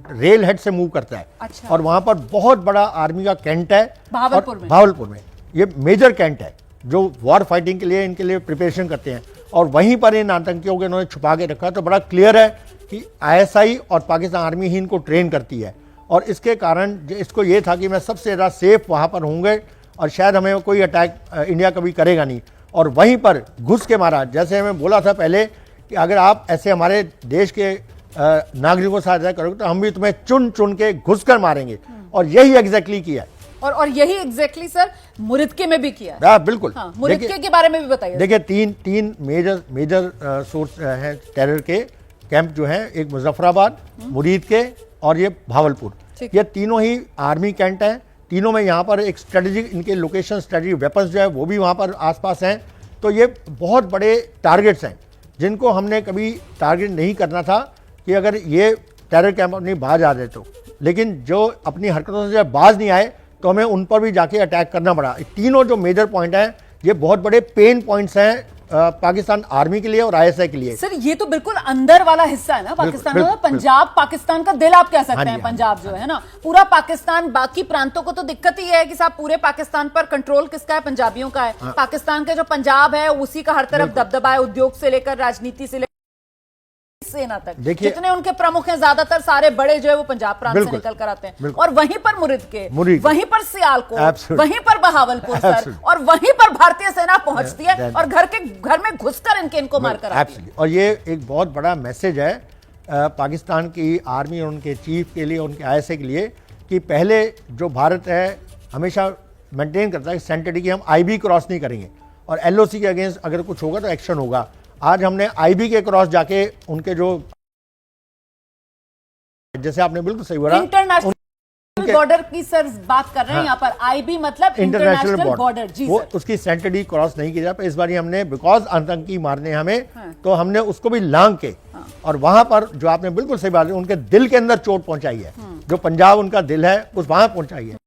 रेल हेड से मूव करता है। अच्छा। और वहां पर बहुत बड़ा आर्मी का कैंट है बहावलपुर में। ये मेजर कैंट है जो वॉर फाइटिंग के लिए, इनके लिए प्रिपरेशन करते हैं। और वहीं पर इन आतंकियों को इन्होंने छुपा के रखा। तो बड़ा क्लियर है कि ISI और पाकिस्तान आर्मी ही इनको ट्रेन करती है। और इसके कारण इसको ये था कि मैं सबसे ज़्यादा सेफ वहाँ पर होंगे और शायद हमें कोई अटैक इंडिया कभी करेगा नहीं। और वहीं पर घुस के मारा। जैसे मैं बोला था पहले कि अगर आप ऐसे हमारे देश के नागरिकों के साथ ऐसा करोगे तो हम भी तुम्हें चुन चुन के घुसकर मारेंगे। और यही एग्जैक्टली किया है। और यही एग्जैक्टली सर मुरिदके में भी किया है। बिल्कुल। मुरिदके के बारे में भी बताइए। देखिए, तीन मेजर सोर्स हैं टेरर के कैंप जो हैं, एक मुजफ्फराबाद, मुरीदके और ये भावलपुर। ये तीनों ही आर्मी कैंट हैं। तीनों में यहाँ पर एक स्ट्रेटेजिक, इनके लोकेशन स्ट्रेटेजिक वेपन्स जो है वो भी वहाँ पर आसपास हैं। तो ये बहुत बड़े टारगेट्स हैं जिनको हमने कभी टारगेट नहीं करना था कि अगर ये टेरर कैंप अपनी बाज आ जाए तो। लेकिन जो अपनी हरकतों से जब बाज नहीं आए तो हमें उन पर भी जाके अटैक करना पड़ा। तीनों जो मेजर पॉइंट हैं, ये बहुत बड़े पेन पॉइंट्स हैं पाकिस्तान आर्मी के लिए और ISI के लिए। सर ये तो बिल्कुल अंदर वाला हिस्सा है ना पाकिस्तान का। पंजाब पाकिस्तान का दिल आप कह सकते हैं। पंजाब जो है ना पूरा पाकिस्तान, बाकी प्रांतों को तो दिक्कत ही है कि साहब पूरे पाकिस्तान पर कंट्रोल किसका है, पंजाबियों का है। पाकिस्तान के जो पंजाब है उसी का हर तरफ दबदबा है, उद्योग से लेकर राजनीति से लेकर सेना तक। जितने उनके प्रमुख हैं ज्यादातर सारे बड़े जो है वो पंजाब प्रांत से निकल कर आते हैं। और वहीं पर मुरिदके, वहीं पर सियालकोट, वहीं पर बहावलपुर सर, और वहीं पर भारतीय सेना पहुंचती है और घर में घुसकर इनको मारकर आती है। और ये एक बहुत बड़ा मैसेज है पाकिस्तान की आर्मी और उनके चीफ के लिए, उनके ISI के लिए, कि पहले जो भारत है हमेशा मेंटेन करता है सेंटिटी की हम IB क्रॉस नहीं करेंगे और LOC के अगेंस्ट अगर कुछ होगा तो एक्शन होगा। आज हमने IB के क्रॉस जाके उनके जो, जैसे आपने बिल्कुल सही बोला, इंटरनेशनल बॉर्डर की सर बात कर रहे हैं यहाँ पर। IB मतलब इंटरनेशनल बॉर्डर जी वो सर। उसकी सेंटिटी क्रॉस नहीं की जाए। इस बार हमने बिकॉज आतंकी मारने हमें, तो हमने उसको भी लांग के और वहां पर जो आपने बिल्कुल सही बात है, उनके दिल के अंदर चोट पहुंचाई है। जो पंजाब उनका दिल है उस वहां पहुंचाई है।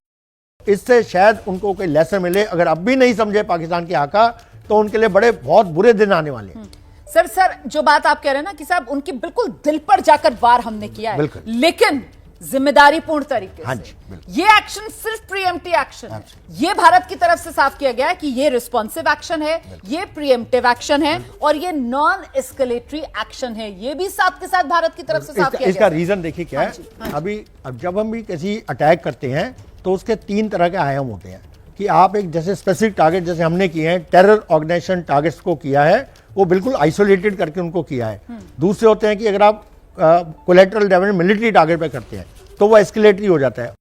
इससे शायद उनको कोई लेसन मिले। अगर अब भी नहीं समझे पाकिस्तान के आका तो उनके लिए बड़े बहुत बुरे दिन आने वाले हैं। सर जो बात आप कह रहे हैं ना कि साहब उनके बिल्कुल दिल पर जाकर वार हमने किया है, बिल्कुल। लेकिन जिम्मेदारीपूर्ण तरीके हाँ से जी, बिल्कुल। ये एक्शन सिर्फ प्रीएम्प्टिव एक्शन है। ये भारत की तरफ से साफ किया गया है कि ये रिस्पॉन्सिव एक्शन है, ये प्रीएम्प्टिव एक्शन है और ये नॉन एस्केलेटरी एक्शन है। ये भी साथ के साथ भारत की तरफ से साफ किया इसका गया। रीजन देखिए क्या हाँ है। जी, हाँ जी। अभी अब जब हम भी किसी अटैक करते हैं तो उसके 3 तरह के आयाम होते हैं कि आप एक जैसे स्पेसिफिक टारगेट जैसे हमने किए हैं, टेरर ऑर्गेनाइजेशन टारगेट्स को किया है, वो बिल्कुल आइसोलेटेड करके उनको किया है। दूसरे होते हैं कि अगर आप कोलैटरल डैमेज मिलिट्री टारगेट पे करते हैं तो वो एस्केलेटरी हो जाता है।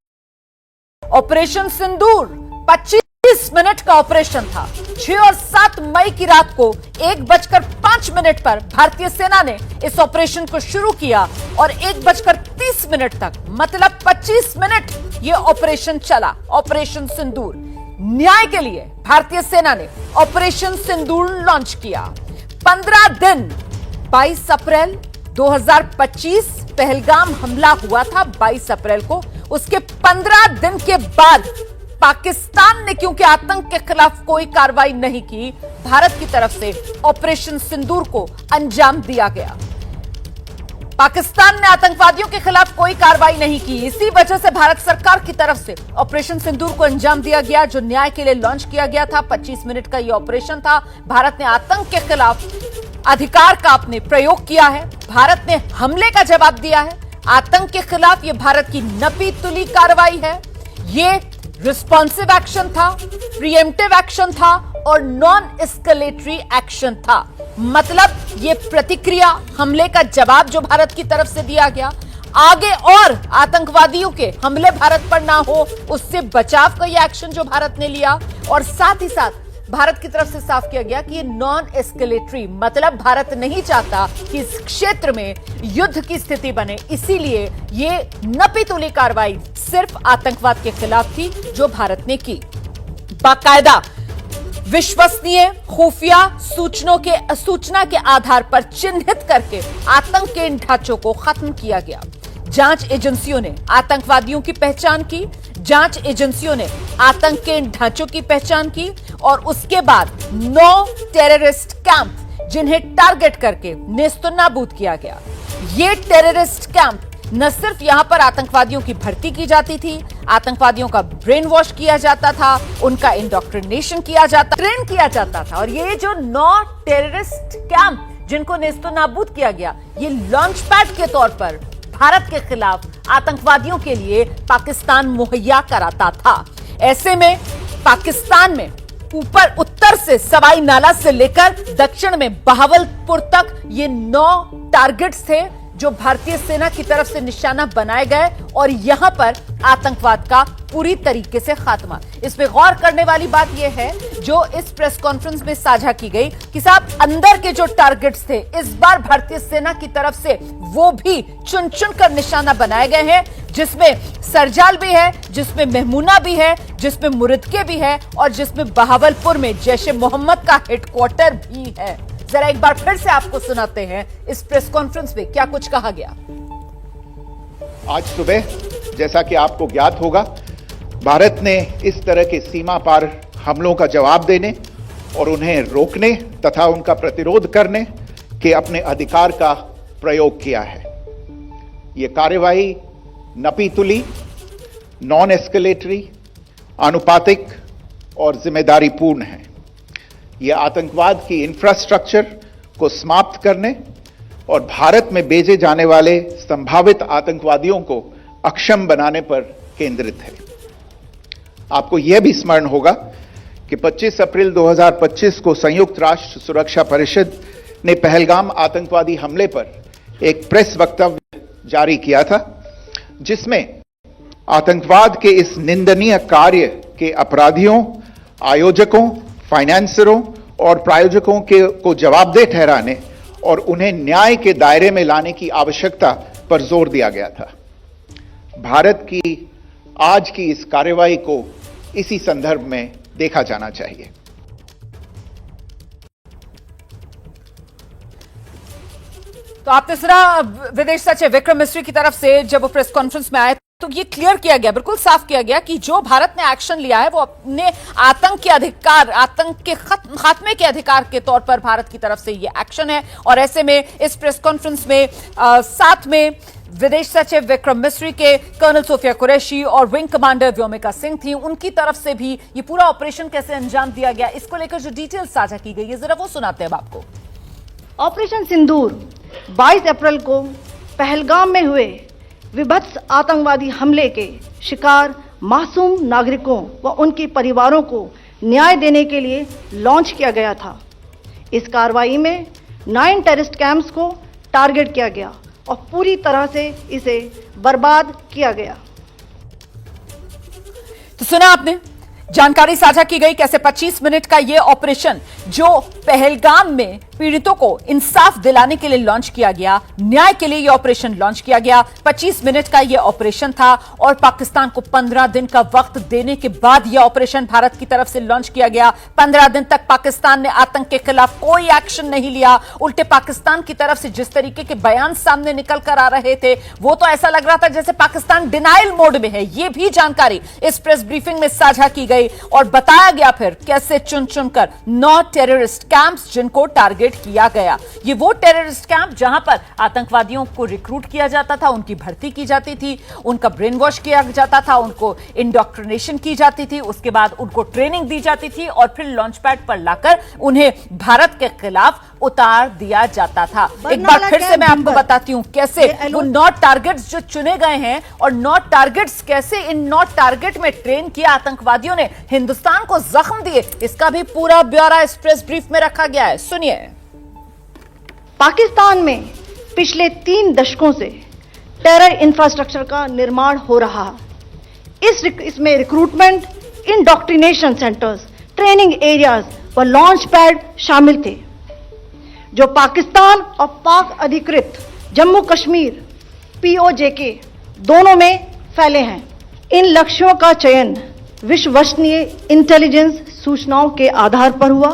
ऑपरेशन सिंदूर 25 मिनट का ऑपरेशन था। 6 और 7 मई की रात को 1:05 पर भारतीय सेना ने इस ऑपरेशन को शुरू किया और 1:30 तक मतलब 25 मिनट ये ऑपरेशन चला। ऑपरेशन सिंदूर न्याय के लिए भारतीय सेना ने ऑपरेशन सिंदूर लॉन्च किया। 15 दिन 22 अप्रैल 2025 पहलगाम हमला हुआ था 22 अप्रैल को। उसके 15 दिन के बाद पाकिस्तान ने क्योंकि आतंक के खिलाफ कोई कार्रवाई नहीं की, भारत की तरफ से ऑपरेशन सिंदूर को अंजाम दिया गया। पाकिस्तान ने आतंकवादियों के खिलाफ कोई कार्रवाई नहीं की, इसी वजह से भारत सरकार की तरफ से ऑपरेशन सिंदूर को अंजाम दिया गया, जो न्याय के लिए लॉन्च किया गया था। 25 मिनट का यह ऑपरेशन था। भारत ने आतंक के खिलाफ अधिकार का अपने प्रयोग किया है। भारत ने हमले का जवाब दिया है। आतंक के खिलाफ यह भारत की नपी तुली कार्रवाई है। यह रिस्पॉन्सिव एक्शन था, प्रीएम्प्टिव एक्शन था और नॉन एस्केलेटरी एक्शन था। मतलब यह प्रतिक्रिया, हमले का जवाब जो भारत की तरफ से दिया गया, आगे और आतंकवादियों के हमले भारत पर ना हो उससे बचाव का यह एक्शन जो भारत ने लिया। और साथ ही साथ भारत की तरफ से साफ किया गया कि ये नॉन एस्केलेटरी, मतलब भारत नहीं चाहता कि इस क्षेत्र में युद्ध की स्थिति बने, इसीलिए ये नपीतुली कार्रवाई सिर्फ आतंकवाद के खिलाफ थी जो भारत ने की। बाकायदा विश्वसनीय खुफिया सूचना के आधार पर चिन्हित करके आतंक के इन ढांचों को खत्म किया गया। जांच एजेंसियों ने आतंकवादियों की पहचान की, जांच एजेंसियों ने आतंक के इन ढांचों की पहचान की और उसके बाद 9 टेररिस्ट कैंप जिन्हें टारगेट करके नेस्तनाबूद किया गया। ये टेररिस्ट कैंप न सिर्फ यहां पर आतंकवादियों की भर्ती की जाती थी, आतंकवादियों का ब्रेन वॉश किया जाता था, उनका इंडोक्ट्रिनेशन किया जाता, ट्रेन किया जाता था। और ये जो 9 टेररिस्ट कैंप जिनको नेस्तनाबूद किया गया, ये लॉन्च पैड के तौर पर भारत के खिलाफ आतंकवादियों के लिए पाकिस्तान मुहैया कराता था। ऐसे में पाकिस्तान में ऊपर उत्तर से सवाई नाला से लेकर दक्षिण में बहावलपुर तक ये 9 टारगेट्स थे जो भारतीय सेना की तरफ से निशाना बनाए गए और यहां पर आतंकवाद का पूरी तरीके से खात्मा। इसमें गौर करने वाली बात यह है जो इस प्रेस कॉन्फ्रेंस में साझा की गई कि साहब अंदर के जो टारगेट्स थे इस बार भारतीय सेना की तरफ से वो भी चुन चुन कर निशाना बनाए गए हैं, जिसमें सरजाल भी है, जिसमें मेहमूना भी है, जिसमें मुरिदके भी है और जिसमें बहावलपुर में जैश ए मोहम्मद का हेडक्वार्टर भी है। जरा एक बार फिर से आपको सुनाते हैं इस प्रेस कॉन्फ्रेंस में क्या कुछ कहा गया। आज सुबह जैसा कि आपको ज्ञात होगा, भारत ने इस तरह के सीमा पार हमलों का जवाब देने और उन्हें रोकने तथा उनका प्रतिरोध करने के अपने अधिकार का प्रयोग किया है। ये कार्यवाही नपीतुली, नॉन एस्केलेटरी, आनुपातिक और जिम्मेदारीपूर्ण है। यह आतंकवाद की इंफ्रास्ट्रक्चर को समाप्त करने और भारत में भेजे जाने वाले संभावित आतंकवादियों को अक्षम बनाने पर केंद्रित है। आपको यह भी स्मरण होगा कि 25 अप्रैल 2025 को संयुक्त राष्ट्र सुरक्षा परिषद ने पहलगाम आतंकवादी हमले पर एक प्रेस वक्तव्य जारी किया था, जिसमें आतंकवाद के इस निंदनीय कार्य के अपराधियों, आयोजकों, फाइनेंसरों और प्रायोजकों को जवाबदेह ठहराने और उन्हें न्याय के दायरे में लाने की आवश्यकता पर जोर दिया गया था। भारत की आज की इस कार्रवाई को इसी संदर्भ में देखा जाना चाहिए। तो आपने सुना विदेश सचिव विक्रम मिस्री की तरफ से जब वो प्रेस कॉन्फ्रेंस में आए तो ये क्लियर किया गया, बिल्कुल साफ किया गया कि जो भारत ने एक्शन लिया है वो अपने आतंक के खात्मे के अधिकार के तौर पर भारत की तरफ से ये एक्शन है। और ऐसे में इस प्रेस कॉन्फ्रेंस में साथ में विदेश सचिव विक्रम मिस्री के कर्नल सोफिया कुरैशी और विंग कमांडर व्योमिका सिंह थी, उनकी तरफ से भी ये पूरा ऑपरेशन कैसे अंजाम दिया गया, इसको लेकर जो डिटेल साझा की गई है जरा वो सुनाते हैं आपको। ऑपरेशन सिंदूर 22 अप्रैल को पहलगाम में हुए विभत्स आतंकवादी हमले के शिकार मासूम नागरिकों व उनके परिवारों को न्याय देने के लिए लॉन्च किया गया था। इस कार्रवाई में 9 टेररिस्ट कैंप्स को टारगेट किया गया और पूरी तरह से इसे बर्बाद किया गया। तो सुना आपने, जानकारी साझा की गई कैसे 25 मिनट का यह ऑपरेशन जो पहलगाम में पीड़ितों को इंसाफ दिलाने के लिए लॉन्च किया गया, न्याय के लिए यह ऑपरेशन लॉन्च किया गया। 25 मिनट का यह ऑपरेशन था और पाकिस्तान को 15 दिन का वक्त देने के बाद यह ऑपरेशन भारत की तरफ से लॉन्च किया गया। 15 दिन तक पाकिस्तान ने आतंक के खिलाफ कोई एक्शन नहीं लिया। उल्टे पाकिस्तान की तरफ से जिस तरीके के बयान सामने निकल कर आ रहे थे वो तो ऐसा लग रहा था जैसे पाकिस्तान डिनाइल मोड में है। यह भी जानकारी इस प्रेस ब्रीफिंग में साझा की गई और बताया गया फिर कैसे चुन चुनकर 9 टेररिस्ट कैंप्स जिनको टारगेट किया गया। ये वो टेररिस्ट कैंप जहां पर आतंकवादियों को रिक्रूट किया जाता था, उनकी भर्ती की जाती थी, उनका ब्रेन वॉश किया जाता था, उनको इंडोक्ट्रिनेशन की जाती थी, उसके बाद उनको ट्रेनिंग दी जाती थी और फिर लॉन्च पैड पर लाकर उन्हें भारत के खिलाफ उतार दिया जाता था। एक बार फिर से मैं आपको बताती हूं कैसे वो 9 टारगेट्स जो चुने गए हैं और 9 टारगेट्स कैसे इन 9 टारगेट में ट्रेन किया आतंकवादियों ने हिंदुस्तान को जख्म दिए, इसका भी पूरा ब्यौरा इस प्रेस ब्रीफ में रखा गया है। सुनिए। पाकिस्तान में पिछले 3 दशकों से टेरर इंफ्रास्ट्रक्चर का निर्माण हो रहा है। इसमें recruitment, indoctrination centres, training areas व लॉन्च पैड शामिल थे जो पाकिस्तान और पाक अधिकृत जम्मू कश्मीर POJK दोनों में फैले हैं। इन लक्ष्यों का चयन विश्वसनीय इंटेलिजेंस सूचनाओं के आधार पर हुआ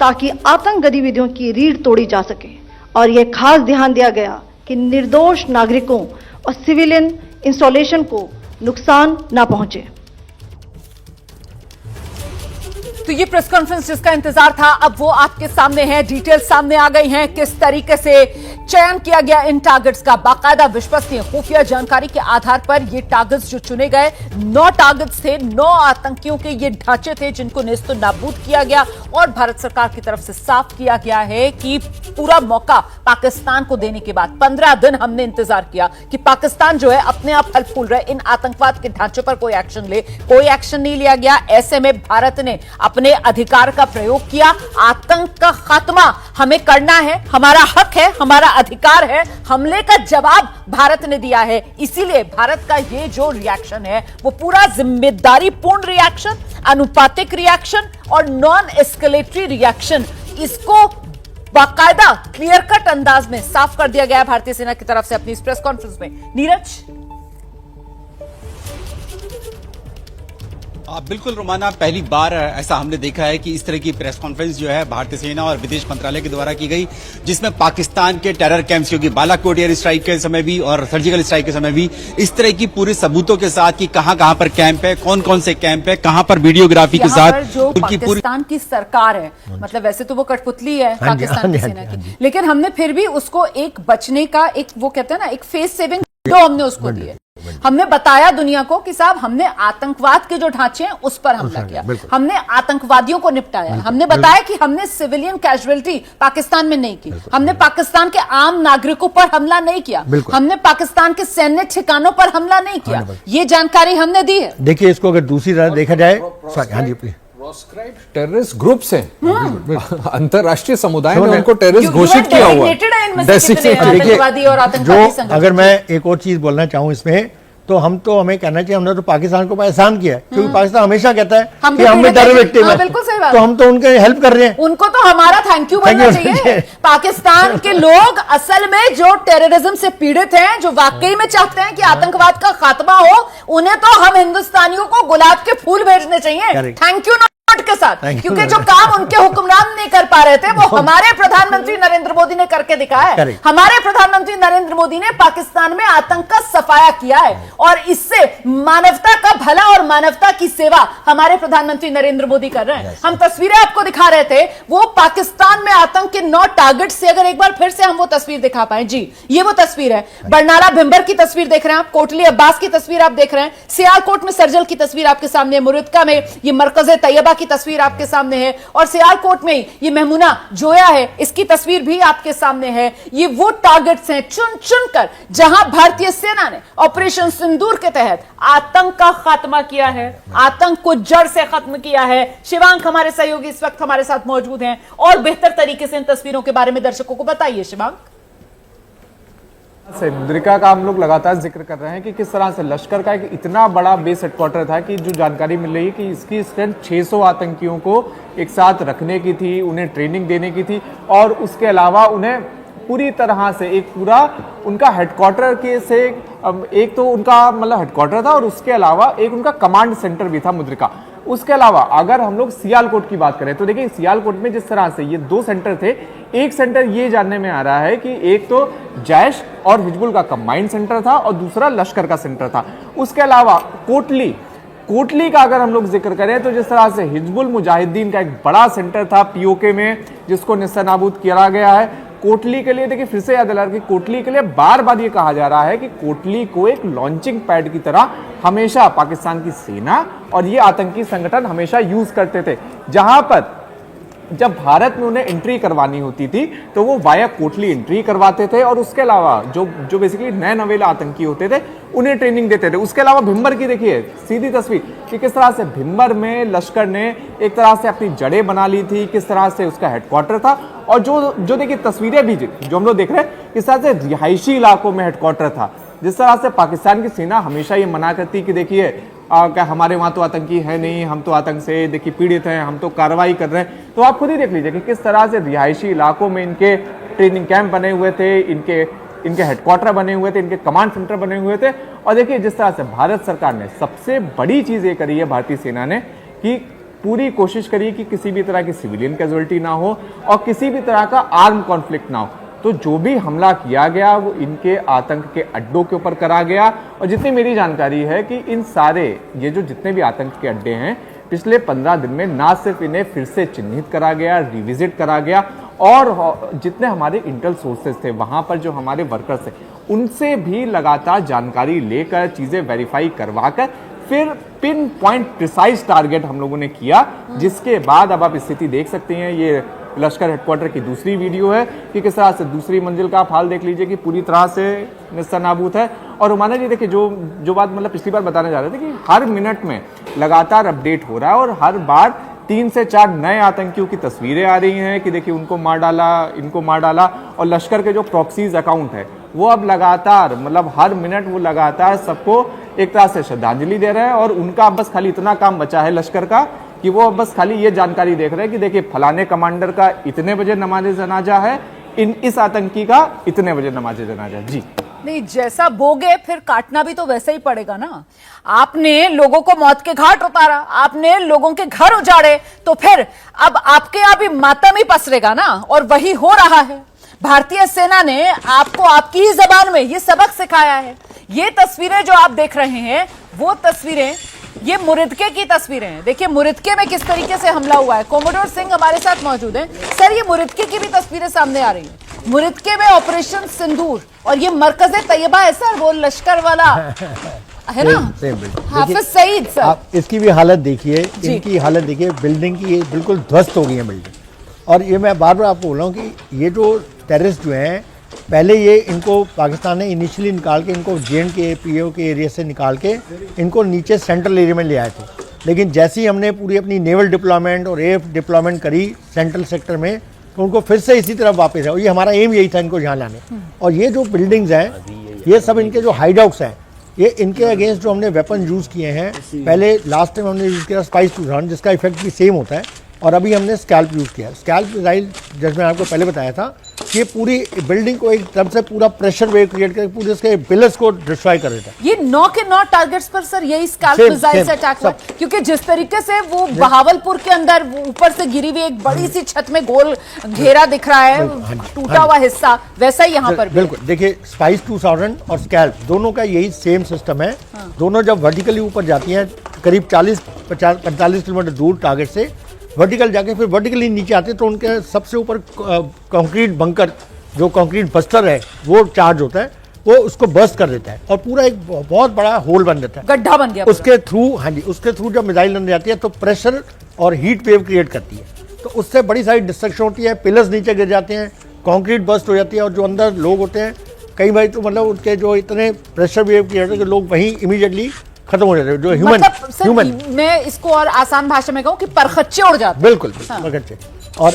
ताकि आतंक गतिविधियों की रीढ़ तोड़ी जा सके और यह खास ध्यान दिया गया कि निर्दोष नागरिकों और सिविलियन इंस्टॉलेशन को नुकसान न पहुंचे। तो ये प्रेस कॉन्फ्रेंस जिसका इंतजार था अब वो आपके सामने है, डिटेल सामने आ गई हैं, किस तरीके से चयन किया गया इन टारगेट्स का। बाकायदा विश्वसनीय खुफिया जानकारी के आधार पर ये टारगेट्स जो चुने गए 9 टारगेट्स थे, 9 आतंकियों के ये ढांचे थे जिनको नेस्तो नाबूद किया गया और भारत सरकार की तरफ से साफ किया गया है कि पूरा मौका पाकिस्तान को देने के बाद 15 दिन हमने इंतजार किया कि पाकिस्तान जो है अपने आप फल फूल रहे इन आतंकवाद के ढांचों पर कोई एक्शन ले, कोई एक्शन नहीं लिया गया। ऐसे में भारत ने अपने अधिकार का प्रयोग किया। आतंक का खात्मा हमें करना है, हमारा हक है, हमारा अधिकार है। हमले का जवाब भारत ने दिया है, इसीलिए भारत का ये जो रिएक्शन है वो पूरा जिम्मेदारी पूर्ण रिएक्शन, अनुपातिक रिएक्शन और नॉन एस्केलेटरी रिएक्शन, इसको बाकायदा क्लियर कट अंदाज में साफ कर दिया गया भारतीय सेना की तरफ से अपनी इस प्रेस कॉन्फ्रेंस में। नीरज। बिल्कुल रोमाना, पहली बार ऐसा हमने देखा है कि इस तरह की प्रेस कॉन्फ्रेंस जो है भारतीय सेना और विदेश मंत्रालय के द्वारा की गई, जिसमें पाकिस्तान के टेरर कैंप्स, क्योंकि बालाकोट एयर स्ट्राइक के समय भी और सर्जिकल स्ट्राइक के समय भी इस तरह की पूरे सबूतों के साथ कि कहां पर कैंप है, कौन कौन से कैंप है, कहां पर वीडियोग्राफी के साथ जो पाकिस्तान की सरकार है, मतलब वैसे तो वो कठपुतली है पाकिस्तान की सेना की, लेकिन हमने फिर भी उसको एक बचने का एक वो कहते हैं ना एक फेस सेविंग जो हमने उसको दिए। हमने बताया दुनिया को कि साहब हमने आतंकवाद के जो ढांचे हैं उस पर हमला किया, हमने आतंकवादियों को निपटाया, हमने बताया कि हमने सिविलियन कैजुअलिटी पाकिस्तान में नहीं की, हमने पाकिस्तान के आम नागरिकों पर हमला नहीं किया, हमने पाकिस्तान के सैन्य ठिकानों पर हमला नहीं किया। ये जानकारी हमने दी है। देखिए, इसको अगर दूसरी तरह देखा जाए, हाँ जी प्लीज, टेररिस्ट ग्रुप्स हैं, अंतरराष्ट्रीय समुदाय ने उनको टेररिस्ट घोषित किया हुआ है। जो अगर मैं एक और चीज बोलना चाहूं इसमें, तो हमें कहना चाहिए हमने तो पाकिस्तान को एहसान किया है, क्योंकि पाकिस्तान हमेशा कहता है कि हम भी टेरर विक्टिम हैं, तो हम तो उनके हेल्प कर रहे हैं। उनको तो हमारा थैंक यू बोलना चाहिए। पाकिस्तान के लोग असल में जो टेररिज्म से पीड़ित हैं, जो वाकई में चाहते हैं कि आतंकवाद का खात्मा हो, उन्हें तो हम हिंदुस्तानियों को गुलाब के फूल भेजने चाहिए। Thank you. के साथ, क्योंकि जो काम उनके हुक्मरान नहीं कर पा रहे थे वो हमारे प्रधानमंत्री नरेंद्र मोदी ने करके दिखाया है। हमारे प्रधानमंत्री नरेंद्र मोदी ने पाकिस्तान में आतंक का सफाया किया है और इससे मानवता का भला और मानवता की सेवा हमारे प्रधानमंत्री नरेंद्र मोदी कर रहे हैं। हम तस्वीरें आपको दिखा रहे थे, वो पाकिस्तान में आतंक के 9 टारगेट से, अगर एक बार फिर से हम वो तस्वीर दिखा पाए जी, ये वो तस्वीर है। बरनाला भिंबर की तस्वीर देख रहे हैं आप, कोटली अब्बास की तस्वीर आप देख रहे हैं, सियालकोट में सर्जल की तस्वीर आपके सामने है, मुरिदका में ये मरकज तैयबा की तस्वीर आपके सामने है और सियालकोट में ये मेहमुना जोया है, इसकी तस्वीर भी आपके सामने है। ये वो टारगेट्स हैं चुन चुनकर जहां भारतीय सेना ने ऑपरेशन सिंदूर के तहत आतंक का खात्मा किया है, आतंक को जड़ से खत्म किया है। शिवांक हमारे सहयोगी इस वक्त हमारे साथ मौजूद हैं और बेहतर तरीके से इन तस्वीरों के बारे में दर्शकों को बताइए। शिवांक, मुद्रिका का हम लोग लगातार जिक्र कर रहे हैं कि किस तरह से लश्कर का एक इतना बड़ा बेस हेडक्वार्टर था कि जो जानकारी मिल रही है कि इसकी स्ट्रेंथ 600 आतंकियों को एक साथ रखने की थी, उन्हें ट्रेनिंग देने की थी और उसके अलावा उन्हें पूरी तरह से एक पूरा उनका हेडक्वार्टर के से एक तो उनका मतलब हेडक्वार्टर था और उसके अलावा एक उनका कमांड सेंटर भी था मुद्रिका। उसके अलावा अगर हम लोग सियालकोट की बात करें तो देखिए सियालकोट में जिस तरह से ये 2 सेंटर थे, एक सेंटर ये जानने में आ रहा है कि एक तो जैश और हिजबुल का कंबाइंड सेंटर था और दूसरा लश्कर का सेंटर था। उसके अलावा कोटली का अगर हम लोग जिक्र करें तो जिस तरह से हिजबुल मुजाहिदीन का एक बड़ा सेंटर था पीओके में जिसको निस्तानाबूद किया गया है। कोटली के लिए देखिए फिर से याद दिला कि कोटली के लिए बार बार ये कहा जा रहा है कि कोटली को एक लॉन्चिंग पैड की तरह हमेशा पाकिस्तान की सेना और ये आतंकी संगठन हमेशा यूज करते थे, जहां पर जब भारत में उन्हें एंट्री करवानी होती थी तो वो वाया कोटली एंट्री करवाते थे और उसके अलावा जो बेसिकली नए नवेले आतंकी होते थे उन्हें ट्रेनिंग देते थे। उसके अलावा भिंबर की देखिए सीधी तस्वीर कि किस तरह से भिंबर में लश्कर ने एक तरह से अपनी जड़ें बना ली थी, किस तरह से उसका हेडक्वार्टर था और जो देखिए तस्वीरें भी जो हम लोग देख रहे हैं किस तरह से रिहायशी इलाकों में हेडक्वार्टर था। जिस तरह से पाकिस्तान की सेना हमेशा ये मना करती कि देखिए क्या हमारे वहां तो आतंकी है नहीं, हम तो आतंक से देखिए पीड़ित हैं, हम तो कार्रवाई कर रहे हैं। तो आप खुद ही देख लीजिए कि किस तरह से रिहायशी इलाकों में इनके ट्रेनिंग कैंप बने हुए थे, इनके हेडक्वार्टर बने हुए थे, इनके कमांड सेंटर बने हुए थे। और देखिए जिस तरह से भारत सरकार ने सबसे बड़ी चीज ये करी है भारतीय सेना ने कि पूरी कोशिश करी कि किसी भी तरह की सिविलियन कैजुअलिटी ना हो और किसी भी तरह का आर्म कॉन्फ्लिक्ट ना हो। तो जो भी हमला किया गया वो इनके आतंक के अड्डों के ऊपर करा गया और जितनी मेरी जानकारी है कि इन सारे ये जो जितने भी आतंक के अड्डे हैं पिछले 15 दिन में ना सिर्फ इन्हें फिर से चिन्हित करा गया, रिविजिट करा गया और जितने हमारे इंटेल सोर्सेज थे वहां पर जो हमारे वर्कर्स थे उनसे भी लगातार जानकारी लेकर चीजें वेरीफाई करवाकर फिर पिन पॉइंट प्रिसाइज टारगेट हम लोगों ने किया, जिसके बाद अब आप स्थिति देख सकते हैं। ये लश्कर हेडक्वार्टर की दूसरी वीडियो है कि किस तरह से दूसरी मंजिल का आप हाल देख लीजिए कि पूरी तरह से निस्तानाबूद है। और रुमाना जी देखिए जो बात मतलब पिछली बार बताने जा रहे थे कि हर मिनट में लगातार अपडेट हो रहा है और हर बार 3 से 4 नए आतंकियों की तस्वीरें आ रही हैं कि देखिए उनको मार डाला, इनको मार डाला। और लश्कर के जो प्रॉक्सीज अकाउंट है वो अब लगातार मतलब हर मिनट वो लगातार सबको एक तरह से श्रद्धांजलि दे रहे हैं और उनका बस खाली इतना काम बचा है लश्कर का कि वो बस खाली ये जानकारी देख रहे हैं कि देखिए फलाने कमांडर का इतने बजे नमाज जनाजा है, इस आतंकी का इतने बजे नमाज जनाजा। जी नहीं, जैसा बोगे फिर काटना भी तो वैसे ही पड़ेगा ना। आपने लोगों को मौत के घाट उतारा, आपने लोगों के घर उजाड़े, तो फिर अब आपके यहाँ भी मातम ही पसरेगा ना। और वही हो रहा है। भारतीय सेना ने आपको आपकी ही जबान में ये सबक सिखाया है। ये तस्वीरें जो आप देख रहे हैं वो तस्वीरें ये मुरिदके की तस्वीरें हैं। देखिए मुरिदके में किस तरीके से हमला हुआ है। कोमोडोर सिंह हमारे साथ मौजूद हैं। सर ये मुरिदके की भी तस्वीरें सामने आ रही हैं। मुरिदके में ऑपरेशन सिंदूर और ये मरकज तैयबा है सर, वो लश्कर वाला है ना, हाफिज सईद सर। आप इसकी भी हालत देखिए, इनकी हालत देखिए, बिल्डिंग की ये बिल्कुल ध्वस्त हो गई है बिल्डिंग। और ये मैं बार बार आपको बोल रहा हूँ कि ये जो टेररिस्ट जो हैं पहले ये इनको पाकिस्तान ने इनिशियली निकाल के इनको JNK PO के एरिया से निकाल के इनको नीचे सेंट्रल एरिया में ले आए थे। लेकिन जैसे ही हमने पूरी अपनी नेवल डिप्लॉयमेंट और AF डिप्लॉयमेंट करी सेंट्रल सेक्टर में तो उनको फिर से इसी तरफ वापस है। और ये हमारा एम यही था इनको यहाँ लाने। और ये जो बिल्डिंग्स हैं ये सब इनके जो हाइडआउट्स हैं, ये इनके अगेंस्ट जो हमने वेपन यूज़ किए हैं, पहले लास्ट टाइम हमने यूज़ किया स्पाइस 2000 जिसका इफेक्ट भी सेम होता है, और अभी हमने स्कैल्प यूज़ किया। स्कैल्प मिसाइल जैसे मैंने आपको पहले बताया था ये पूरी बिल्डिंग को एक तरफ से पूरा प्रेशर वेव क्रिएट करके पूरे इसके पिलर्स को डिस्ट्रॉय कर देता है। ये 9 के 9 टारगेट्स पर सर यही स्कैल्प Same, मिसाइल से same, अटैक हुआ, सब। क्योंकि जिस तरीके से वो बहावलपुर के अंदर ऊपर से गिरी हुई एक बड़ी सी छत में गोल घेरा दिख रहा है, हाँ जी, टूटा हुआ हिस्सा, वैसा ही यहाँ पर भी। बिल्कुल, देखिए स्पाइस 2000 और स्कैल्प दोनों का यही सेम सिस्टम है। दोनों जब वर्टिकली ऊपर जाती हैं करीब 45 किलोमीटर दूर टारगेट से, वर्टिकल जाके फिर वर्टिकली नीचे आते हैं, तो उनके सबसे ऊपर कंक्रीट बंकर जो कंक्रीट बस्टर है वो चार्ज होता है, वो उसको बर्स्ट कर देता है और पूरा एक बहुत बड़ा होल बन जाता है, गड्ढा बन गया पूरा। उसके थ्रू। हाँ जी, उसके थ्रू जब मिसाइल अंदर जाती है तो प्रेशर और हीट वेव क्रिएट करती है, तो उससे बड़ी सारी डिस्ट्रक्शन होती है, पिलर्स नीचे गिर जाते हैं, कंक्रीट बस्ट हो जाती है, और जो अंदर लोग होते हैं कई बार तो मतलब उनके जो इतने प्रेशर वेव क्रिएट होते हैं कि लोग वहीं इमीडिएटली खत्म हो जाते हैं, जो ह्यूमन मतलब सर, मैं इसको और आसान भाषा में कहूँ कि परखच्चे उड़ जाते हैं। बिल्कुल परखच्चे। और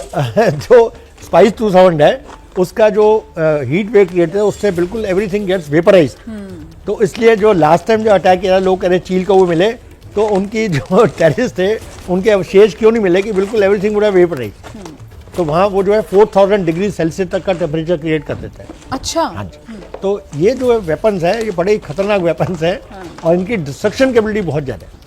जो स्पाइस 2000 है उसका जो हीट वेव क्रिएट है उससे बिल्कुल एवरीथिंग गेट्स वेपराइज्ड। तो इसलिए जो लास्ट टाइम जो अटैक किया लोग कह रहे चील को वो मिले, तो उनकी जो टेररिस्ट थे उनके अवशेष क्यों नहीं मिले कि बिल्कुल एवरीथिंग वुड हैव वेपराइज्ड। तो वहाँ वो जो है 4000 डिग्री सेल्सियस तक का टेम्परेचर क्रिएट कर देता है। अच्छा, हाँ जी, तो ये जो वेपन्स है ये बड़े ही खतरनाक वेपन्स हैं और इनकी डिस्ट्रक्शन कैपेबिलिटी बहुत ज़्यादा है।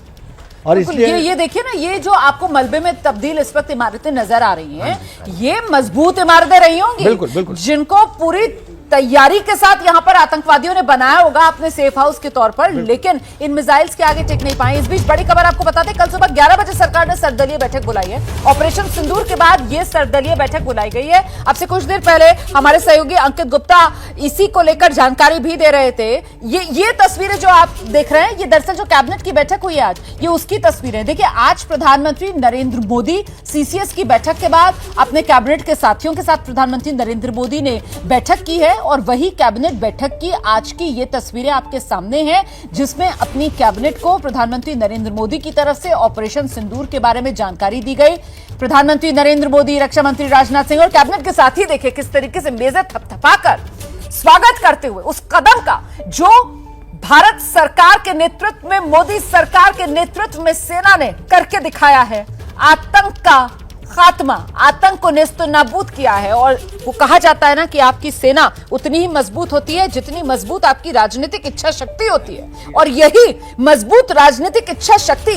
और इसलिए ये देखिए ना, ये जो आपको मलबे में तब्दील इस वक्त इमारतें नजर आ रही हैं, ये मजबूत इमारतें रही होंगी, बिल्कुल, बिल्कुल। जिनको पूरी तैयारी के साथ यहां पर आतंकवादियों ने बनाया होगा अपने सेफ हाउस के तौर पर, लेकिन इन मिसाइल्स के आगे टिक नहीं पाए। इस बीच बड़ी खबर आपको बता दें, कल सुबह 11 बजे सरकार ने सर्वदलीय बैठक बुलाई है। ऑपरेशन सिंदूर के बाद यह सर्वदलीय बैठक बुलाई गई है। अब से कुछ देर पहले हमारे सहयोगी अंकित गुप्ता इसी को लेकर जानकारी भी दे रहे थे। ये तस्वीरें जो आप देख रहे हैं, ये दरअसल जो कैबिनेट की बैठक हुई आज, ये उसकी तस्वीरें। देखिए, आज प्रधानमंत्री नरेंद्र मोदी सीसीएस की बैठक के बाद अपने कैबिनेट के साथियों के साथ प्रधानमंत्री नरेंद्र मोदी ने बैठक की है, और वही कैबिनेट बैठक की आज की ये तस्वीरें आपके सामने हैं, जिसमें अपनी कैबिनेट को प्रधानमंत्री नरेंद्र मोदी की तरफ से ऑपरेशन सिंदूर के बारे में जानकारी दी गई। प्रधानमंत्री नरेंद्र मोदी, रक्षा मंत्री राजनाथ सिंह और कैबिनेट के साथी देखिए किस तरीके से मेजें थपथपाकर स्वागत करते हुए उस कदम का जो भारत सरकार के नेतृत्व में, मोदी सरकार के नेतृत्व में सेना ने करके दिखाया है। आतंक का खात्मा, आतंक को नेस्तनाबूद किया है। और वो कहा जाता है ना कि आपकी सेना उतनी ही मजबूत होती है जितनी मजबूत आपकी राजनीतिक इच्छा शक्ति होती है, और यही मजबूत राजनीतिक इच्छा शक्ति